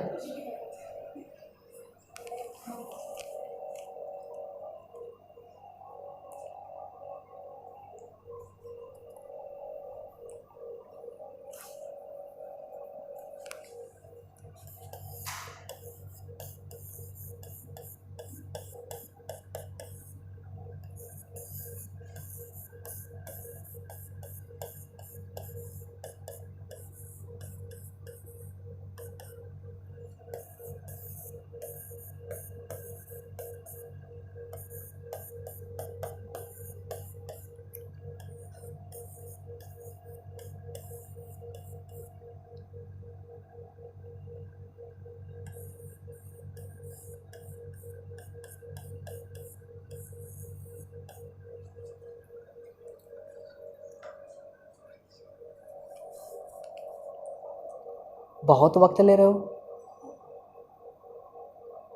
बहुत वक्त ले रहे हो,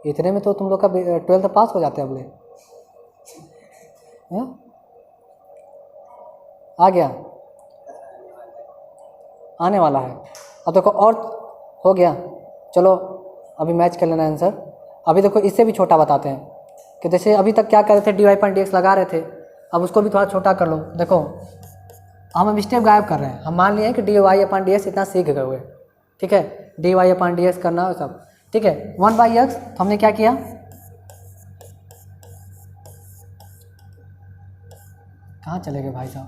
इतने में तो तुम लोग का 12th पास हो जाते हैं अगले। आ गया, आने वाला है। अब देखो और हो गया, चलो अभी मैच कर लेना आंसर। अभी देखो इससे भी छोटा बताते हैं कि जैसे अभी तक क्या कर रहे थे, dy/dx लगा रहे थे, अब उसको भी थोड़ा छोटा कर लो। देखो हम स्टेप गायब कर रहे हैं, हम मान लिए कि dy/dx इतना सीख गए हुए, ठीक है, dy/dx करना और सब, ठीक है। 1/x तो हमने क्या किया, कहाँ चले गए भाई साहब,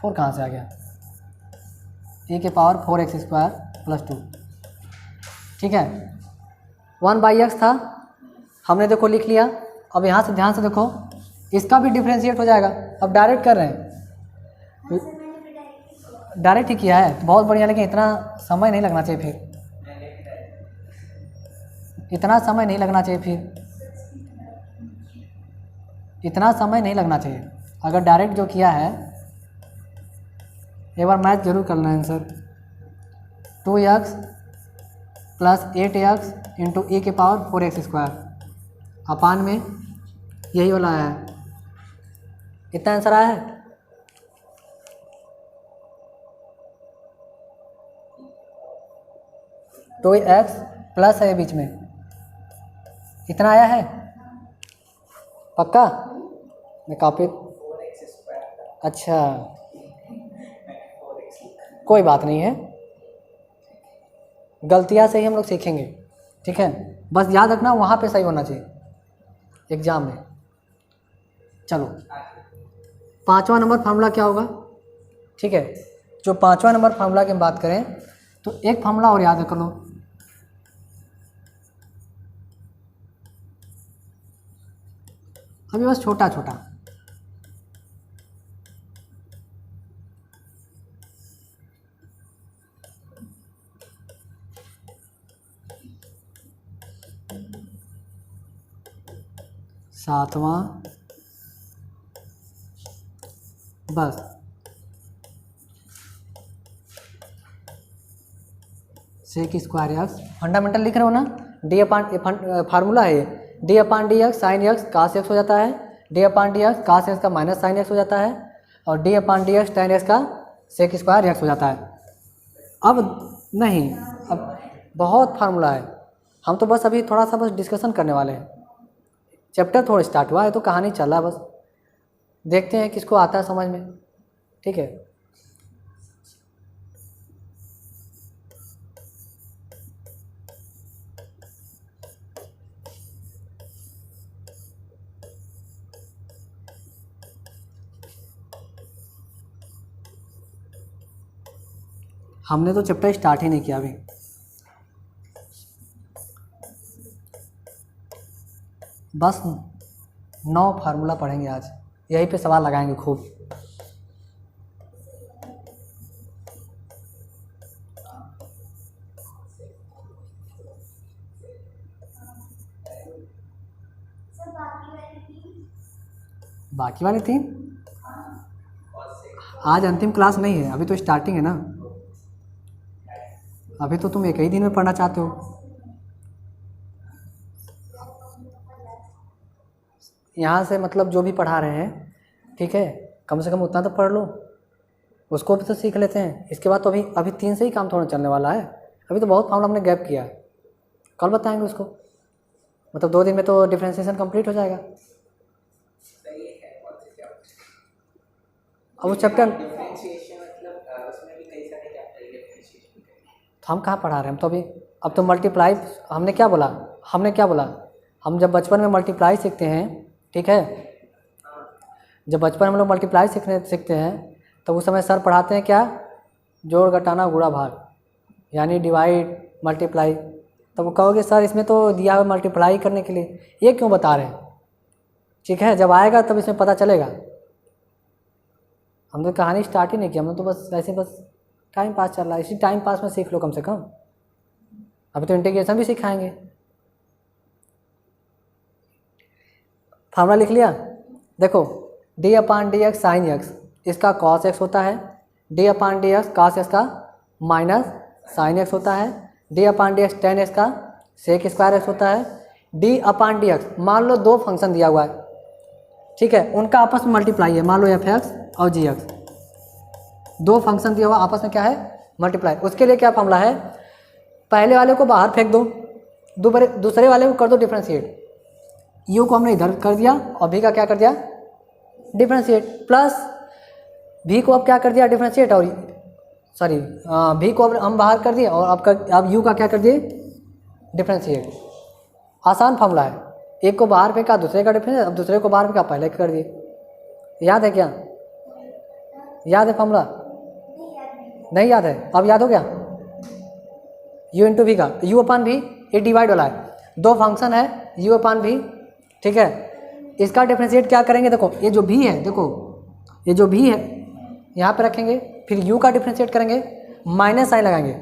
4 कहाँ से आ गया, e⁴ 4x² + 2, ठीक है। 1/x था, हमने देखो लिख लिया। अब यहाँ से ध्यान से देखो, इसका भी डिफ्रेंशिएट हो जाएगा। अब डायरेक्ट कर रहे हैं, डायरेक्ट ही किया है, बहुत बढ़िया, लेकिन इतना समय नहीं लगना चाहिए, फिर इतना समय नहीं लगना चाहिए, इतना समय नहीं लगना चाहिए। अगर डायरेक्ट जो किया है, एक बार मैथ जरूर करना है answer. 2x + 8x × e⁴ 4x² अपान में यही वाला आया है, इतना आंसर आया है। तो x प्लस है बीच में, इतना आया है पक्का, मैं कॉपी, अच्छा कोई बात नहीं है, गलतियाँ से ही हम लोग सीखेंगे, ठीक है। बस याद रखना वहाँ पे सही होना चाहिए एग्जाम में। चलो 5वां नंबर फार्मूला क्या होगा, ठीक है। जो 5वां नंबर फार्मूला की हम बात करें तो एक फार्मूला और याद कर लो, अभी बस छोटा छोटा, सातवां, बस sec²x फंडामेंटल लिख रहे हो ना, फार्मूला है ये, d/dx sin x cos x हो जाता है, d/dx cos x का माइनस sin x हो जाता है, और d/dx tan x का sec² x हो जाता है। अब नहीं, अब बहुत फार्मूला है, हम तो बस अभी थोड़ा सा बस डिस्कशन करने वाले हैं, चैप्टर थोड़ा स्टार्ट हुआ है तो कहानी चल रहा है, बस देखते हैं किसको आता है समझ में, ठीक है। हमने तो चैप्टर स्टार्ट ही नहीं किया अभी, बस 9 फार्मूला पढ़ेंगे आज, यहीं पे सवाल लगाएंगे खूब। बाकी वाली 3 आज अंतिम क्लास नहीं है, अभी तो स्टार्टिंग है ना, अभी तो तुम एक ही दिन में पढ़ना चाहते हो। यहाँ से मतलब जो भी पढ़ा रहे हैं, ठीक है, कम से कम उतना तो पढ़ लो, उसको भी तो सीख लेते हैं। इसके बाद तो अभी 3 से ही काम थोड़ा चलने वाला है, अभी तो बहुत फार्मूला हमने गैप किया है, कल बताएंगे उसको, मतलब 2 दिन में तो डिफरेंशिएशन कंप्लीट हो जाएगा। अब वो चैप्टर तो हम कहाँ पढ़ा रहे हैं, हम तो अभी, अब तो मल्टीप्लाई, हमने क्या बोला, हम जब बचपन में मल्टीप्लाई सीखते हैं, ठीक है, जब बचपन में हम लोग मल्टीप्लाई सीखते हैं तो उस समय सर पढ़ाते हैं क्या, जोड़ घटाना गुणा भाग, यानी डिवाइड मल्टीप्लाई। तो वो कहोगे सर इसमें तो दिया हुआ मल्टीप्लाई करने के लिए, ये क्यों बता रहे हैं, ठीक है, जब आएगा तब इसमें पता चलेगा। हम तो कहानी स्टार्ट ही नहीं की, हमने तो बस ऐसे बस टाइम पास चल रहा है, इसी टाइम पास में सीख लो कम से कम, अभी तो इंटीग्रेशन भी सिखाएंगे। फार्मूला लिख लिया, देखो d/dx sin x इसका cos x होता है, d/dx cos x का माइनस साइन एक्स होता है, d upon d x ten x का सेक स्क्वायर एक्स होता है, डी अपान डी एक्स। मान लो दो फंक्शन दिया हुआ है, ठीक है, उनका आपस में मल्टीप्लाई है, मान लो एफ एक्स और जी एक्स, दो फंक्शन दिया हुआ आपस में क्या है, मल्टीप्लाई। उसके लिए क्या फॉर्मूला है, पहले वाले को बाहर फेंक दो, दूसरे वाले को कर दो डिफ्रेंशिएट। यू को हमने इधर कर दिया और भी का क्या कर दिया, डिफ्रेंशिएट, प्लस भी को अब क्या कर दिया, डिफ्रेंशिएट, और सॉरी भी को अब हम बाहर कर दिए और अब यू का क्या कर दिए, डिफ्रेंशिएट। आसान फॉर्मूला है, एक को बाहर फेंका दूसरे का डिफरेंस, अब दूसरे को बाहर फेंका पहले कर दिए। याद है क्या, याद है फॉर्मूला, नहीं याद है, अब याद हो गया। यू इंटू वी का, यू अपान भी ये डिवाइड वाला है, दो फंक्शन है यू अपान भी, ठीक है, इसका डिफ्रेंशिएट क्या करेंगे, देखो ये जो भी है, देखो ये जो भी है यहाँ पे रखेंगे, फिर यू का डिफ्रेंशिएट करेंगे, माइनस साइन लगाएंगे,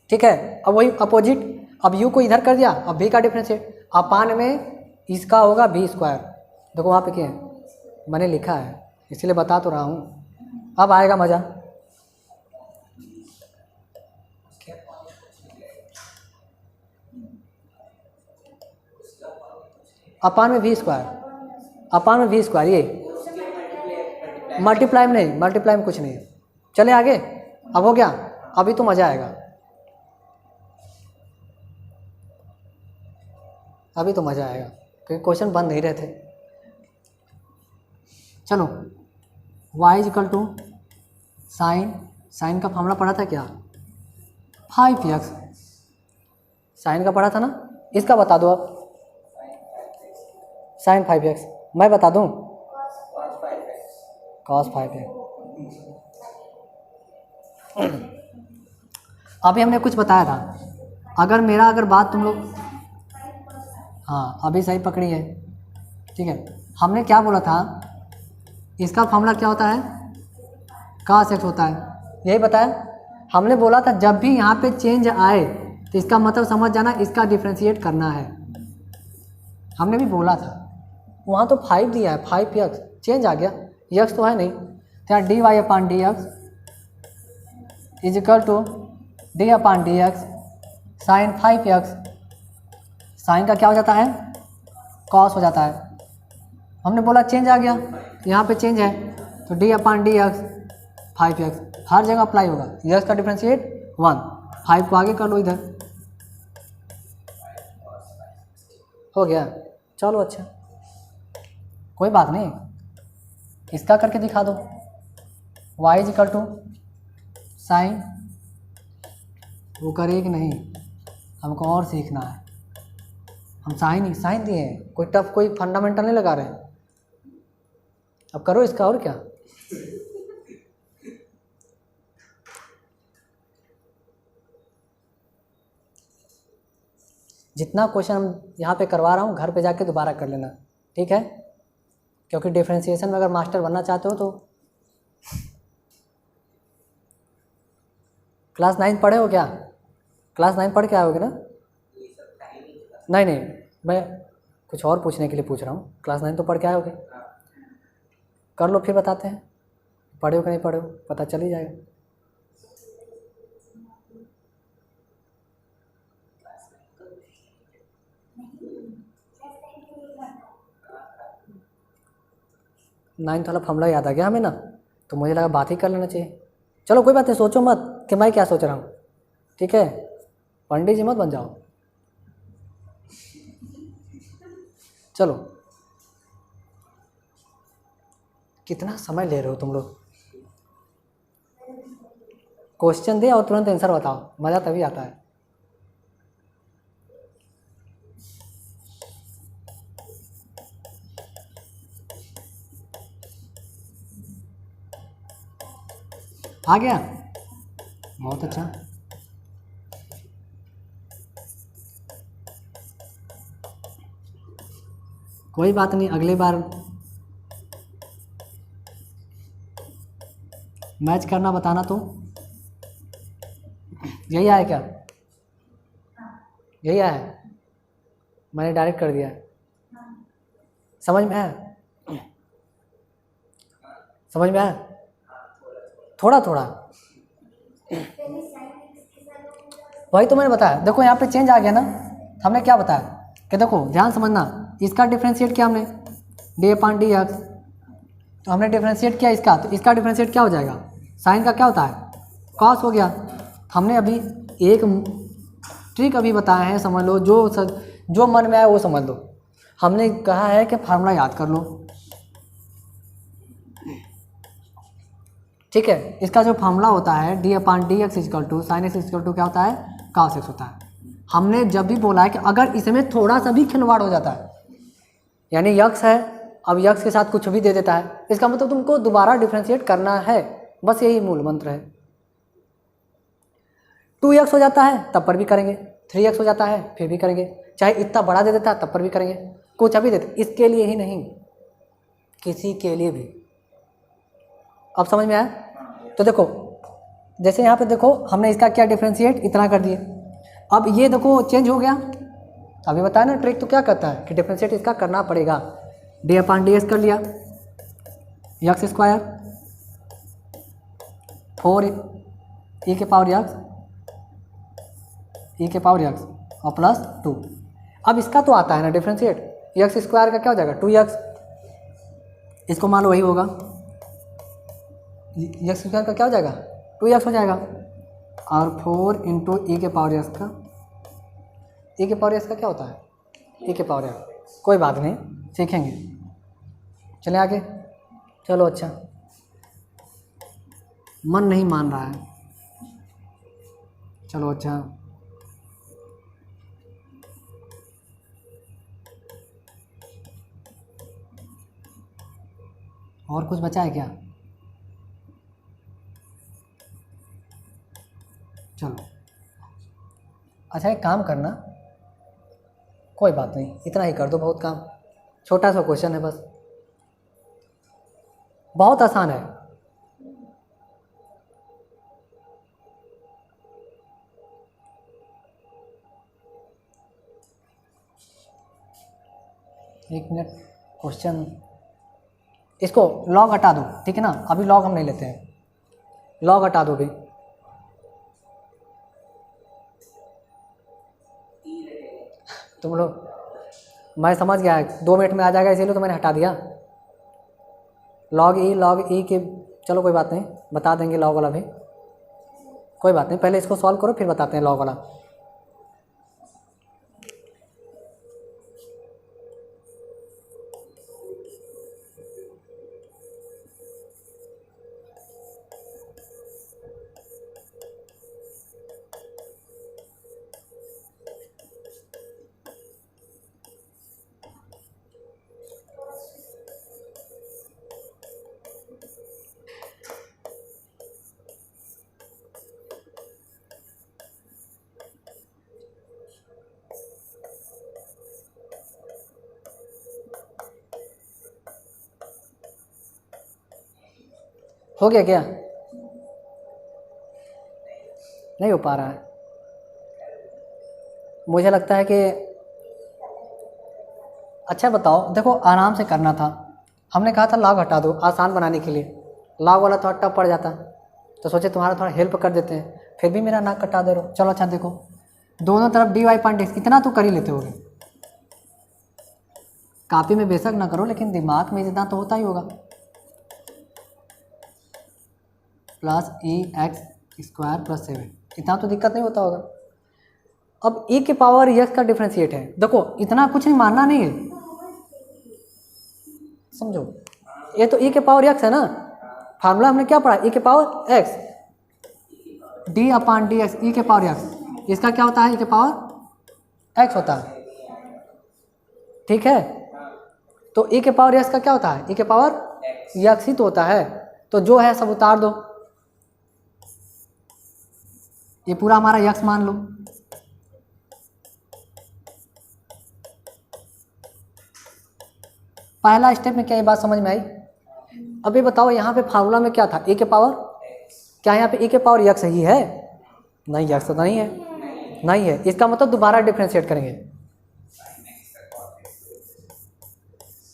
ठीक है। अब वही अपोजिट, अब यू को इधर कर दिया, अब भी का डिफ्रेंशिएट, अपान में इसका होगा बी स्क्वायर, देखो वहाँ पे क्या है मैंने लिखा है, इसीलिए बता तो रहा हूँ, अब आएगा मज़ा। अपान में वी स्क्वायर, अपान में वी स्क्वायर, ये मल्टीप्लाई में नहीं, मल्टीप्लाई में कुछ नहीं है। चले आगे, अब हो गया, अभी तो मज़ा आएगा, अभी तो मज़ा आएगा क्योंकि क्वेश्चन बंद नहीं रहते। चलो y equal to sine, sine का फॉर्मूला पढ़ा था क्या, 5x, साइन का पढ़ा था ना, इसका बता दो आप, साइन 5x, मैं बता दूं cos 5x। अभी हमने कुछ बताया था, अगर बात तुम लोग, हाँ अभी सही पकड़ी है, ठीक है, हमने क्या बोला था, इसका फॉर्मूला क्या होता है, cos x होता है, यही बताया हमने। बोला था जब भी यहाँ पे चेंज आए तो इसका मतलब समझ जाना इसका डिफ्रेंशिएट करना है, हमने भी बोला था। वहाँ तो 5 दिया है, 5x, चेंज आ गया, x तो है नहीं, तो यहाँ d y upon d x is equal to d upon d x sine 5x, sine का क्या हो जाता है, कॉस हो जाता है। हमने बोला चेंज आ गया, तो यहाँ पे चेंज है, तो D upon d x 5x हर जगह अप्लाई होगा, एक्स का डिफ्रेंशिएट 1, 5 को आगे कर लो इधर, हो गया। चलो अच्छा, कोई बात नहीं, इसका करके दिखा दो, y is equal to sine, वो करे कि नहीं, हमको और सीखना है, हम साइन दिए हैं, कोई टफ कोई फंडामेंटल नहीं लगा रहे हैं। अब करो इसका, और क्या, जितना क्वेश्चन हम यहाँ पे करवा रहा हूँ घर पे जाके दोबारा कर लेना, ठीक है, क्योंकि डिफरेंशिएशन में अगर मास्टर बनना चाहते हो तो क्लास 9 पढ़े हो क्या, क्लास 9 पढ़ के आओगे ना, नहीं नहीं मैं कुछ और पूछने के लिए पूछ रहा हूँ, क्लास 9 तो पढ़ के आओगे, कर लो फिर बताते हैं, पढ़े हो कि नहीं पढ़े हो पता चल ही जाएगा। नाइन्थ वाला फॉर्मूला याद आ गया हमें ना, तो मुझे लगा बात ही कर लेना चाहिए। चलो कोई बात नहीं, सोचो मत कि मैं क्या सोच रहा हूँ, ठीक है, पंडित जी मत बन जाओ। चलो कितना समय ले रहे हो तुम लोग, क्वेश्चन दे और तुरंत आंसर बताओ, मज़ा तभी आता है। आ गया, बहुत अच्छा, कोई बात नहीं, अगली बार मैच करना बताना। तो यही आया क्या, यही आया, मैंने डायरेक्ट कर दिया, समझ में आया, समझ में आया, थोड़ा थोड़ा, वही तो मैंने बताया। देखो यहाँ पे चेंज आ गया ना, हमने क्या बताया कि देखो ध्यान समझना, इसका डिफ्रेंशिएट किया हमने डी अपॉन डी एक्स, तो हमने डिफ्रेंशिएट किया इसका, तो इसका डिफ्रेंशिएट क्या हो जाएगा, साइन का क्या होता है, कॉस हो गया। हमने अभी एक ट्रिक अभी बताया है, समझ लो, जो मन में आए वो समझ लो। हमने कहा है कि फार्मूला याद कर लो, ठीक है। इसका जो फार्मूला होता है d upon d x equal to sine x equal to क्या होता है, कॉस एक्स होता है। हमने जब भी बोला है कि अगर इसमें थोड़ा सा भी खिलवाड़ हो जाता है, यानी यक्स है, अब यक्स के साथ कुछ भी दे देता है, इसका मतलब तुमको दोबारा डिफ्रेंशिएट करना है, बस यही मूल मंत्र है। 2x हो जाता है तब पर भी करेंगे, 3x हो जाता है फिर भी करेंगे, चाहे इतना बड़ा दे देता है तब पर भी करेंगे, कुछ अभी देते, इसके लिए ही नहीं, किसी के लिए भी। अब समझ में आया? तो देखो जैसे यहाँ पे देखो हमने इसका क्या डिफ्रेंशिएट इतना कर दिए, अब ये देखो चेंज हो गया। अभी बताया ना ट्रिक, तो क्या करता है कि डिफ्रेंशिएट इसका करना पड़ेगा। डी अपॉन डी एक्स कर लिया, यक्स स्क्वायर 4 ई के पावर यक्स ई के पावर यक्स और प्लस 2। अब इसका तो आता है ना डिफ्रेंशिएट, यक्स स्क्वायर का क्या हो जाएगा 2x, इसको मान लो वही होगा, यक्स स्क्वायर का क्या हो जाएगा 2x हो जाएगा, और 4 इंटू ई के पावर यक्स का, ई के पावर यक्स का क्या होता है, ई के पावर यक्स। कोई बात नहीं, सीखेंगे। चले आगे, चलो। अच्छा, मन नहीं मान रहा है, चलो। अच्छा, और कुछ बचा है क्या? चलो अच्छा, एक काम करना, कोई बात नहीं, इतना ही कर दो, बहुत काम, छोटा सा क्वेश्चन है बस, बहुत आसान है। एक मिनट, क्वेश्चन, इसको लॉग हटा दो, ठीक है ना, अभी लॉग हम नहीं लेते हैं, लॉग हटा दो भी। तुम लोग, मैं समझ गया, 2 मिनट में आ जाएगा इसीलिए तो मैंने हटा दिया। लॉग ई के, चलो कोई बात नहीं, बता देंगे लॉग वाला भी, कोई बात नहीं, पहले इसको सॉल्व करो फिर बताते हैं लॉग वाला। हो गया क्या? नहीं हो पा रहा है, मुझे लगता है कि, अच्छा बताओ, देखो आराम से करना था, हमने कहा था लॉग हटा दो आसान बनाने के लिए, लॉग वाला थोड़ा टफ पड़ जाता, तो सोचे तुम्हारा थोड़ा हेल्प कर देते हैं, फिर भी मेरा नाक कटा दे रहे हो। चलो अच्छा देखो, दोनों तरफ dy पॉइंट x, इतना तो कर ही लेते होगे, कॉपी में बेशक ना करो लेकिन दिमाग में इतना तो होता ही होगा, प्लस ई एक्स स्क्वायर प्लस 7, इतना तो दिक्कत नहीं होता होगा। अब e के पावर x का डिफ्रेंशिएट है, देखो इतना कुछ नहीं मानना नहीं है, समझो, ये तो e के पावर x है ना, फार्मूला हमने क्या पढ़ा, e के power x, d upon d x, e के पावर x, इसका क्या होता है, e के पावर x होता है, ठीक है। तो e के पावर x का क्या होता है, e के पावर x ही तो होता है, तो जो है सब उतार दो, ये पूरा हमारा यक्स मान लो, पहला स्टेप में क्या ये बात समझ में आई? अभी बताओ यहाँ पे फार्मूला में क्या था, ए के पावर, क्या यहाँ पे ए के पावर यक्स ही है? नहीं, यक्स तो नहीं है, नहीं है, इसका मतलब दोबारा डिफ्रेंशिएट करेंगे,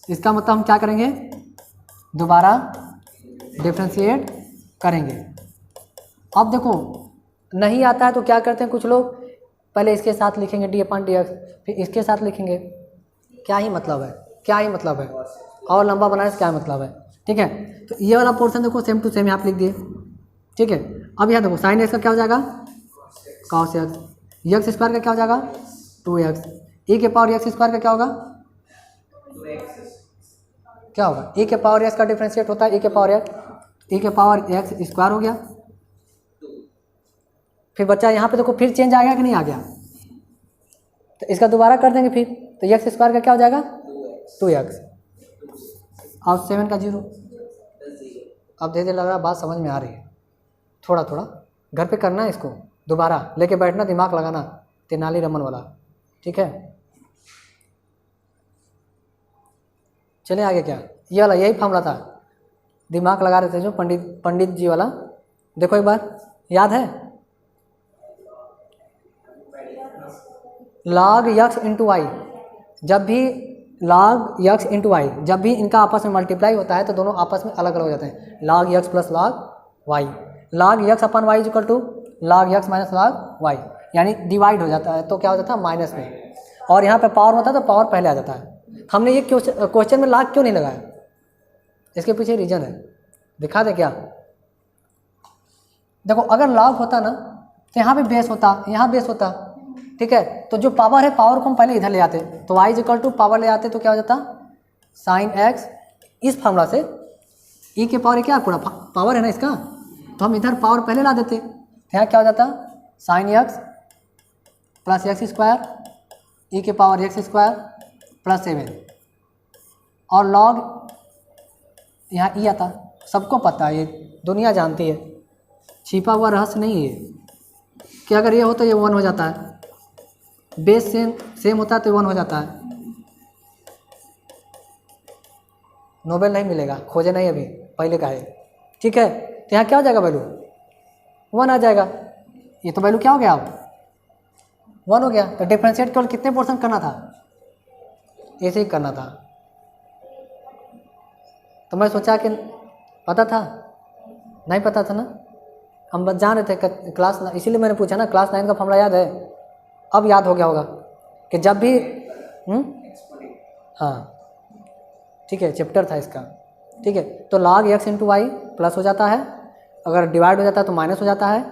इसका मतलब हम क्या करेंगे, दोबारा डिफ्रेंशिएट करेंगे। अब देखो नहीं आता है तो क्या करते हैं कुछ लोग, पहले इसके साथ लिखेंगे डी अपॉन डी एक्स, फिर इसके साथ लिखेंगे, क्या ही मतलब है, क्या ही मतलब है, और लंबा बनाने से क्या मतलब है। ठीक है, तो ये वाला पोर्शन देखो सेम टू सेम यहाँ पे लिख दिए। ठीक है, अब यहाँ देखो साइन एक्स का क्या हो जाएगा, कॉस एक्स, एक्स स्क्वायर का क्या हो जाएगा 2x, e के पावर एक्स स्क्वायर का क्या होगा, क्या होगा, e के पावर एक्स का डिफ्रेंशिएट होता है e के पावर एक्स, e के पावर एक्स स्क्वायर हो गया। फिर बच्चा यहाँ पे देखो फिर चेंज आ गया कि नहीं आ गया, तो इसका दोबारा कर देंगे फिर, तो एक्स स्क्वायर का क्या हो जाएगा 2x और 7 का 0। अब धीरे धीरे लग रहा बात समझ में आ रही है, थोड़ा थोड़ा घर पे करना है इसको, दोबारा लेके बैठना, दिमाग लगाना, तेनाली रमन वाला। ठीक है, चले आगे। क्या ये वाला यही फॉर्मूला था, दिमाग लगा रहे थे जो पंडित जी वाला, देखो एक बार याद है, log x इंटू वाई, जब भी log x इंटू वाई, जब भी इनका आपस में मल्टीप्लाई होता है तो दोनों आपस में अलग अलग हो जाते हैं, log x plus log y, log x upon y equal to log x minus log y, यानी डिवाइड हो जाता है तो क्या हो जाता है माइनस में, और यहाँ पे पावर होता है तो पावर पहले आ जाता है। हमने ये क्वेश्चन में log क्यों नहीं लगाया, इसके पीछे रीजन है, दिखा दे क्या। देखो अगर log होता ना तो यहाँ पे बेस होता, यहाँ बेस होता। ठीक है, तो जो पावर है पावर को हम पहले इधर ले आते, तो y इक्वल टू पावर ले आते तो क्या हो जाता साइन x, इस फार्मूला से e के पावर क्या पूरा पावर है ना इसका, तो हम इधर पावर पहले ला देते, तो यहाँ क्या हो जाता sine x plus x square e के पावर एक्स स्क्वायर प्लस 7, और log यहाँ e आता, सबको पता है, ये दुनिया जानती है, छिपा हुआ रहस्य नहीं है कि अगर ये हो तो ये 1 हो जाता है, बेस सेम होता है तो 1 हो जाता है। नोबेल नहीं मिलेगा, खोजे नहीं अभी, पहले का है। ठीक है, तो यहाँ क्या हो जाएगा वैल्यू 1 आ जाएगा, ये तो वैल्यू क्या हो गया अब 1 हो गया, तो डिफरेंशिएट केवल कितने परसेंट करना था, ऐसे ही करना था। तो मैं सोचा कि पता था, नहीं पता था ना, हम बस जान रहे थे क्लास, इसीलिए मैंने पूछा ना, क्लास 9 का फॉर्मूला याद है, अब याद हो गया होगा कि जब भी हाँ ठीक है, चैप्टर था इसका। ठीक है, तो log x into y plus हो जाता है, अगर डिवाइड हो जाता है तो माइनस हो जाता है,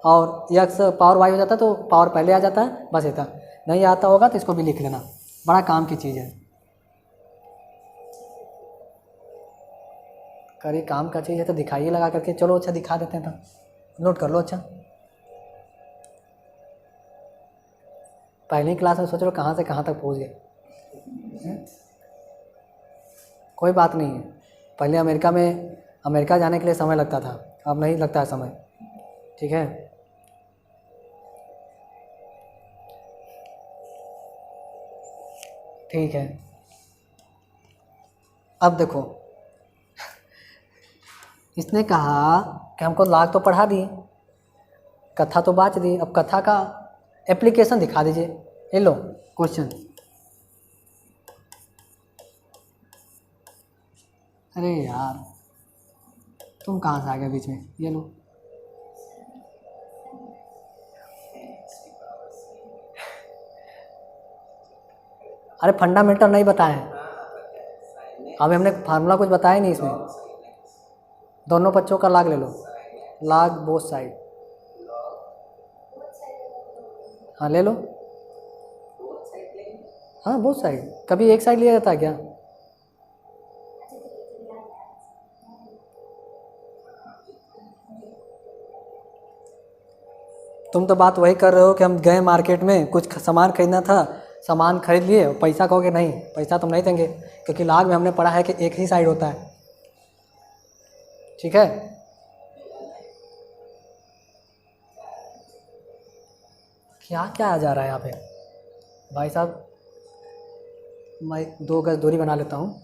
और x पावर y हो जाता है तो पावर पहले आ जाता है, बस इतना। नहीं आता होगा तो इसको भी लिख लेना, बड़ा काम की चीज़ है, करी काम का चीज़ है तो दिखाइए लगा करके, चलो अच्छा दिखा देते हैं, तो नोट कर लो। अच्छा पहली क्लास में सोच लो कहाँ से कहाँ तक पहुँच गए, कोई बात नहीं है, पहले अमेरिका जाने के लिए समय लगता था, अब नहीं लगता है समय। ठीक है, ठीक है, अब देखो इसने कहा कि हमको log तो पढ़ा दिए, कथा तो बाँच दी, अब कथा का एप्लीकेशन दिखा दीजिए, ये लो क्वेश्चन। अरे यार तुम कहाँ से आ गए बीच में, ये लो। अरे फंडामेंटल नहीं बताए हैं, अभी हमने फार्मूला कुछ बताया नहीं इसमें, दोनों बच्चों का log ले लो, log बोथ साइड, हाँ ले लो, हाँ बोथ साइड, कभी एक साइड लिया जाता है क्या, तुम तो बात वही कर रहे हो कि हम गए मार्केट में कुछ सामान खरीदना था, सामान खरीद लिए, पैसा कहोगे नहीं, पैसा तुम नहीं देंगे, क्योंकि log में हमने पढ़ा है कि एक ही साइड होता है। ठीक है, क्या क्या आ जा रहा है यहाँ पे भाई साहब, मैं 2 गज दूरी बना लेता हूँ।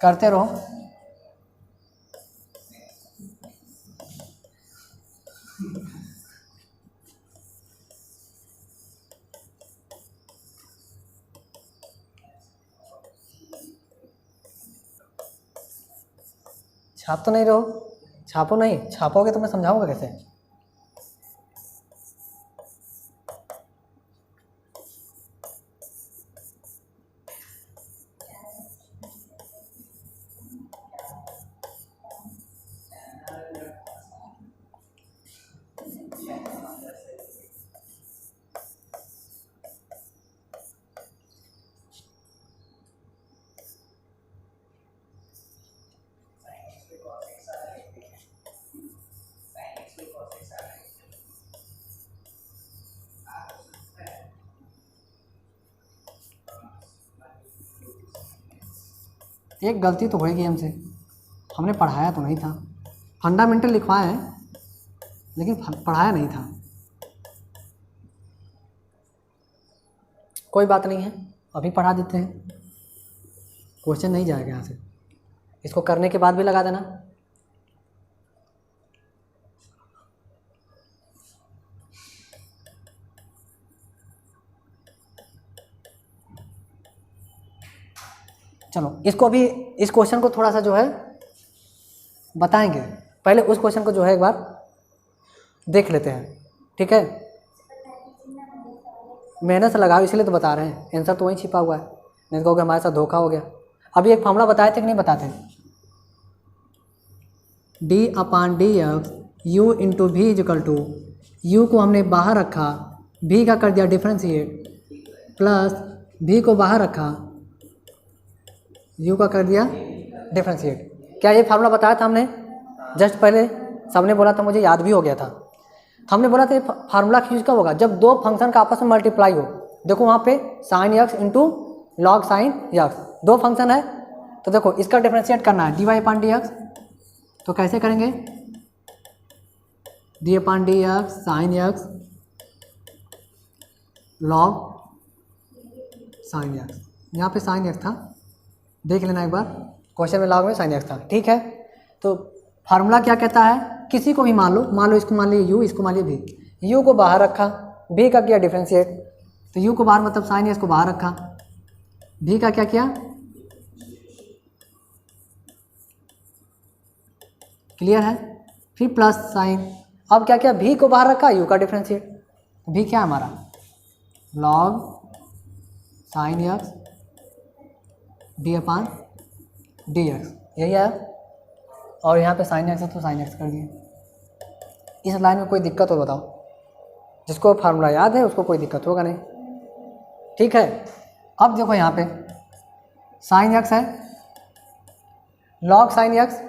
करते रहो, छाप तो नहीं रहो, छापो नहीं, छापोगे तो मैं समझाऊंगा कैसे। एक गलती तो होगी हमसे, हमने पढ़ाया तो नहीं था, फंडामेंटल लिखवाए हैं लेकिन पढ़ाया नहीं था। कोई बात नहीं है, अभी पढ़ा देते हैं, क्वेश्चन नहीं जाएगा यहाँ से, इसको करने के बाद भी लगा देना। चलो इसको अभी, इस क्वेश्चन को थोड़ा सा जो है बताएंगे, पहले उस क्वेश्चन को जो है एक बार देख लेते हैं, ठीक है। मेहनत से लगाओ इसलिए तो बता रहे हैं, आंसर तो वहीं छिपा हुआ है, नहीं तो कहोगे हमारे साथ धोखा हो गया। अभी एक फॉर्मूला बताए थे कि नहीं बताते, d/dx u into v equal to, u को हमने बाहर रखा, v का कर दिया डिफ्रेंशिएट, प्लस v को बाहर रखा, u का कर दिया डिफ्रेंशिएट। क्या ये फार्मूला बताया था हमने जस्ट पहले? सबने बोला था, मुझे याद भी हो गया था। हमने बोला था ये फार्मूला यूज कब होगा, जब दो फंक्शन का आपस में मल्टीप्लाई हो। देखो वहाँ पे sign x into log sine x, दो फंक्शन है, तो देखो इसका डिफ्रेंशिएट करना है dy/dx, तो कैसे करेंगे, dy/dx sine x log sine x, यहाँ पे साइन एक्स था, देख लेना एक बार, क्वेश्चन में लॉग में साइन एक्स था, ठीक है। तो फार्मूला क्या कहता है, किसी को भी मान लो इसको मान लिया u, इसको मान लिया v, u को बाहर रखा, v का किया डिफ्रेंशिएट, तो u को बाहर मतलब साइन एक्स को बाहर रखा, v का क्या किया, क्लियर है, फिर प्लस साइन, अब क्या किया, v को बाहर रखा, u का डिफ्रेंशिएट, v क्या है हमारा लॉग साइन एक्स d/dx, यही है। और यहाँ पे साइन एक्स है तो साइन एक्स कर दिए। इस लाइन में कोई दिक्कत हो बताओ, जिसको फार्मूला याद है उसको कोई दिक्कत होगा नहीं, ठीक है। अब देखो यहाँ पे साइन एक्स है, लॉग साइन एक्स,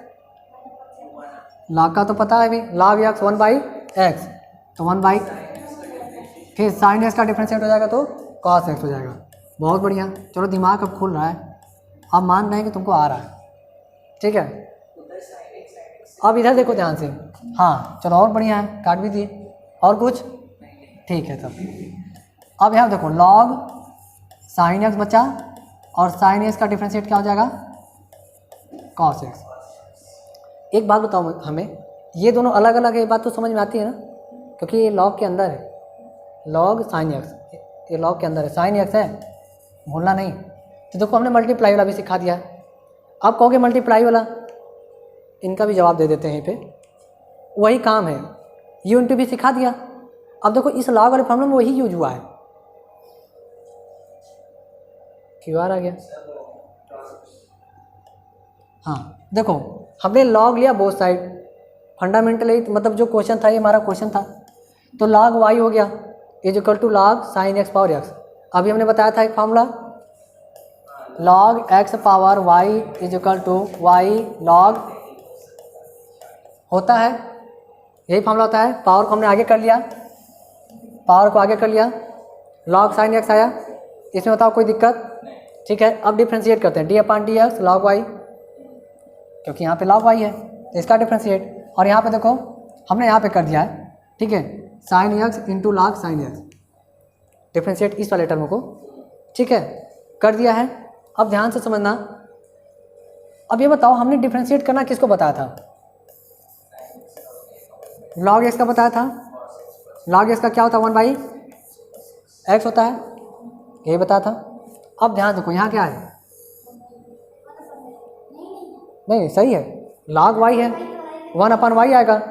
लॉग का तो पता है भी, लॉग एक्स 1/x, तो 1/, फिर साइन एक्स का डिफ्रेंशिएट हो जाएगा तो कॉस एक्स हो जाएगा। बहुत बढ़िया, चलो दिमाग अब खुल रहा है, अब मान रहे हैं कि तुमको आ रहा है, ठीक है। अब इधर देखो ध्यान से, हाँ चलो और बढ़िया है, काट भी दिए, और कुछ, ठीक है। तब अब यहाँ देखो लॉग साइन एक्स बचा, और साइन एक्स का डिफ्रेंशिएट क्या हो जाएगा, कॉस एक्स। एक बात बताओ हमें, ये दोनों अलग अलग है, ये बात तो समझ में आती है ना, क्योंकि ये लॉग के अंदर है, लॉग साइन एक्स, ये लॉग के अंदर है, साइन एक्स है, भूलना नहीं। तो देखो हमने मल्टीप्लाई वाला भी सिखा दिया है, अब कहोगे मल्टीप्लाई वाला, इनका भी जवाब दे देते हैं, यहीं पे वही काम है, u इंटू भी सिखा दिया। अब देखो इस लॉग वाले फॉर्मूला में वही यूज हुआ है, क्यों आ गया, हाँ देखो हमने लॉग लिया बोथ साइड, फंडामेंटली मतलब जो क्वेश्चन था ये हमारा क्वेश्चन था, तो लॉग y हो गया is equal to log sine x power x. अभी हमने बताया था एक formula, log x power y is equal to y log, होता है यही फार्मूला होता है। पावर को हमने आगे कर लिया, पावर को आगे कर लिया, लॉग साइन एक्स आया, इसमें बताओ कोई दिक्कत, ठीक है। अब डिफ्रेंशिएट करते हैं d/dx लॉग y, क्योंकि यहाँ पे लॉग y है तो इसका डिफ्रेंशिएट, और यहाँ पे देखो हमने यहाँ पे कर दिया है, ठीक है, sign x into log sine x, differentiate इस वाले टर्म को, ठीक है, कर दिया है। अब ध्यान से समझना, अब ये बताओ हमने डिफ्रेंशिएट करना किसको बताया था, लॉग एक्स का बताया था, लॉग एक्स का क्या होता है 1/x होता है, यही बताया था। अब ध्यान देखो यहाँ क्या है, नहीं सही है, log y है, 1/y आएगा,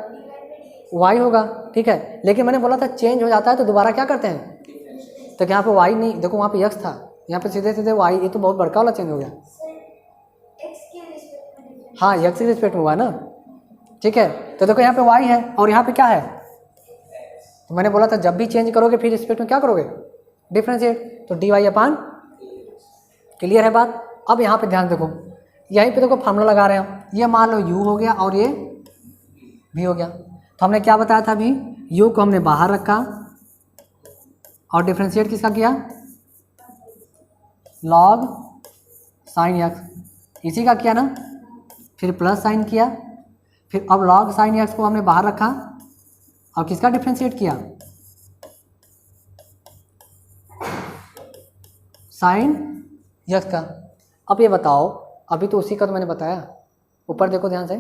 y होगा, ठीक है। लेकिन मैंने बोला था चेंज हो जाता है तो दोबारा क्या करते हैं, तो यहाँ पे y नहीं, देखो वहाँ पे x था, यहाँ पे सीधे सीधे y, ये तो बहुत बड़का वाला चेंज हो गया। हाँ, x के रिस्पेक्ट में हुआ ना, ठीक है। तो देखो यहाँ पे y है और यहाँ पे क्या है, तो मैंने बोला था जब भी चेंज करोगे फिर रिस्पेक्ट में क्या करोगे, डिफ्रेंशिएट, तो dy अपान, क्लियर है बात। अब यहाँ पे ध्यान देखो, यहीं पे देखो फार्मूला लगा रहे हैं हम, ये मान लो u हो गया और ये v हो गया। तो हमने क्या बताया था अभी, u को हमने बाहर रखा और डिफ्रेंशिएट किसका किया, log sin x, इसी का किया ना, फिर प्लस साइन किया, फिर अब log sin x को हमने बाहर रखा और किसका डिफ्रेंशिएट किया, sin x का। अब ये बताओ, अभी तो उसी का तो मैंने बताया, ऊपर देखो ध्यान से,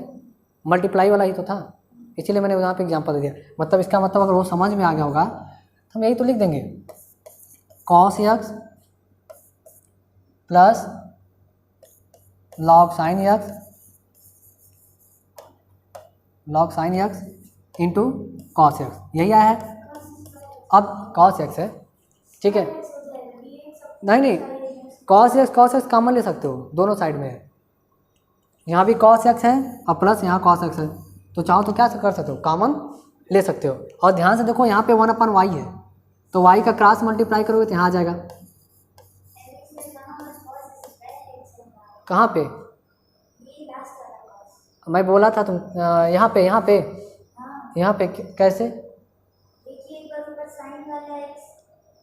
मल्टीप्लाई वाला ही तो था, इसीलिए मैंने यहाँ पे एग्जांपल दे दिया। मतलब इसका मतलब अगर वो समझ में आ गया होगा तो हम यही तो लिख देंगे, cos x plus log sin x into cos x, यही आया है। अब cos x है, ठीक है, नहीं cos x कॉमन ले सकते हो, दोनों साइड में है, यहाँ भी cos x है और प्लस यहाँ cos x है, तो चाहो तो क्या कर सकते हो, कॉमन ले सकते हो। और ध्यान से देखो यहाँ पे 1/y है, तो y का क्रॉस मल्टीप्लाई करोगे तो यहाँ आ जाएगा, कहाँ पे, मैं बोला था तुम, यहाँ पे कैसे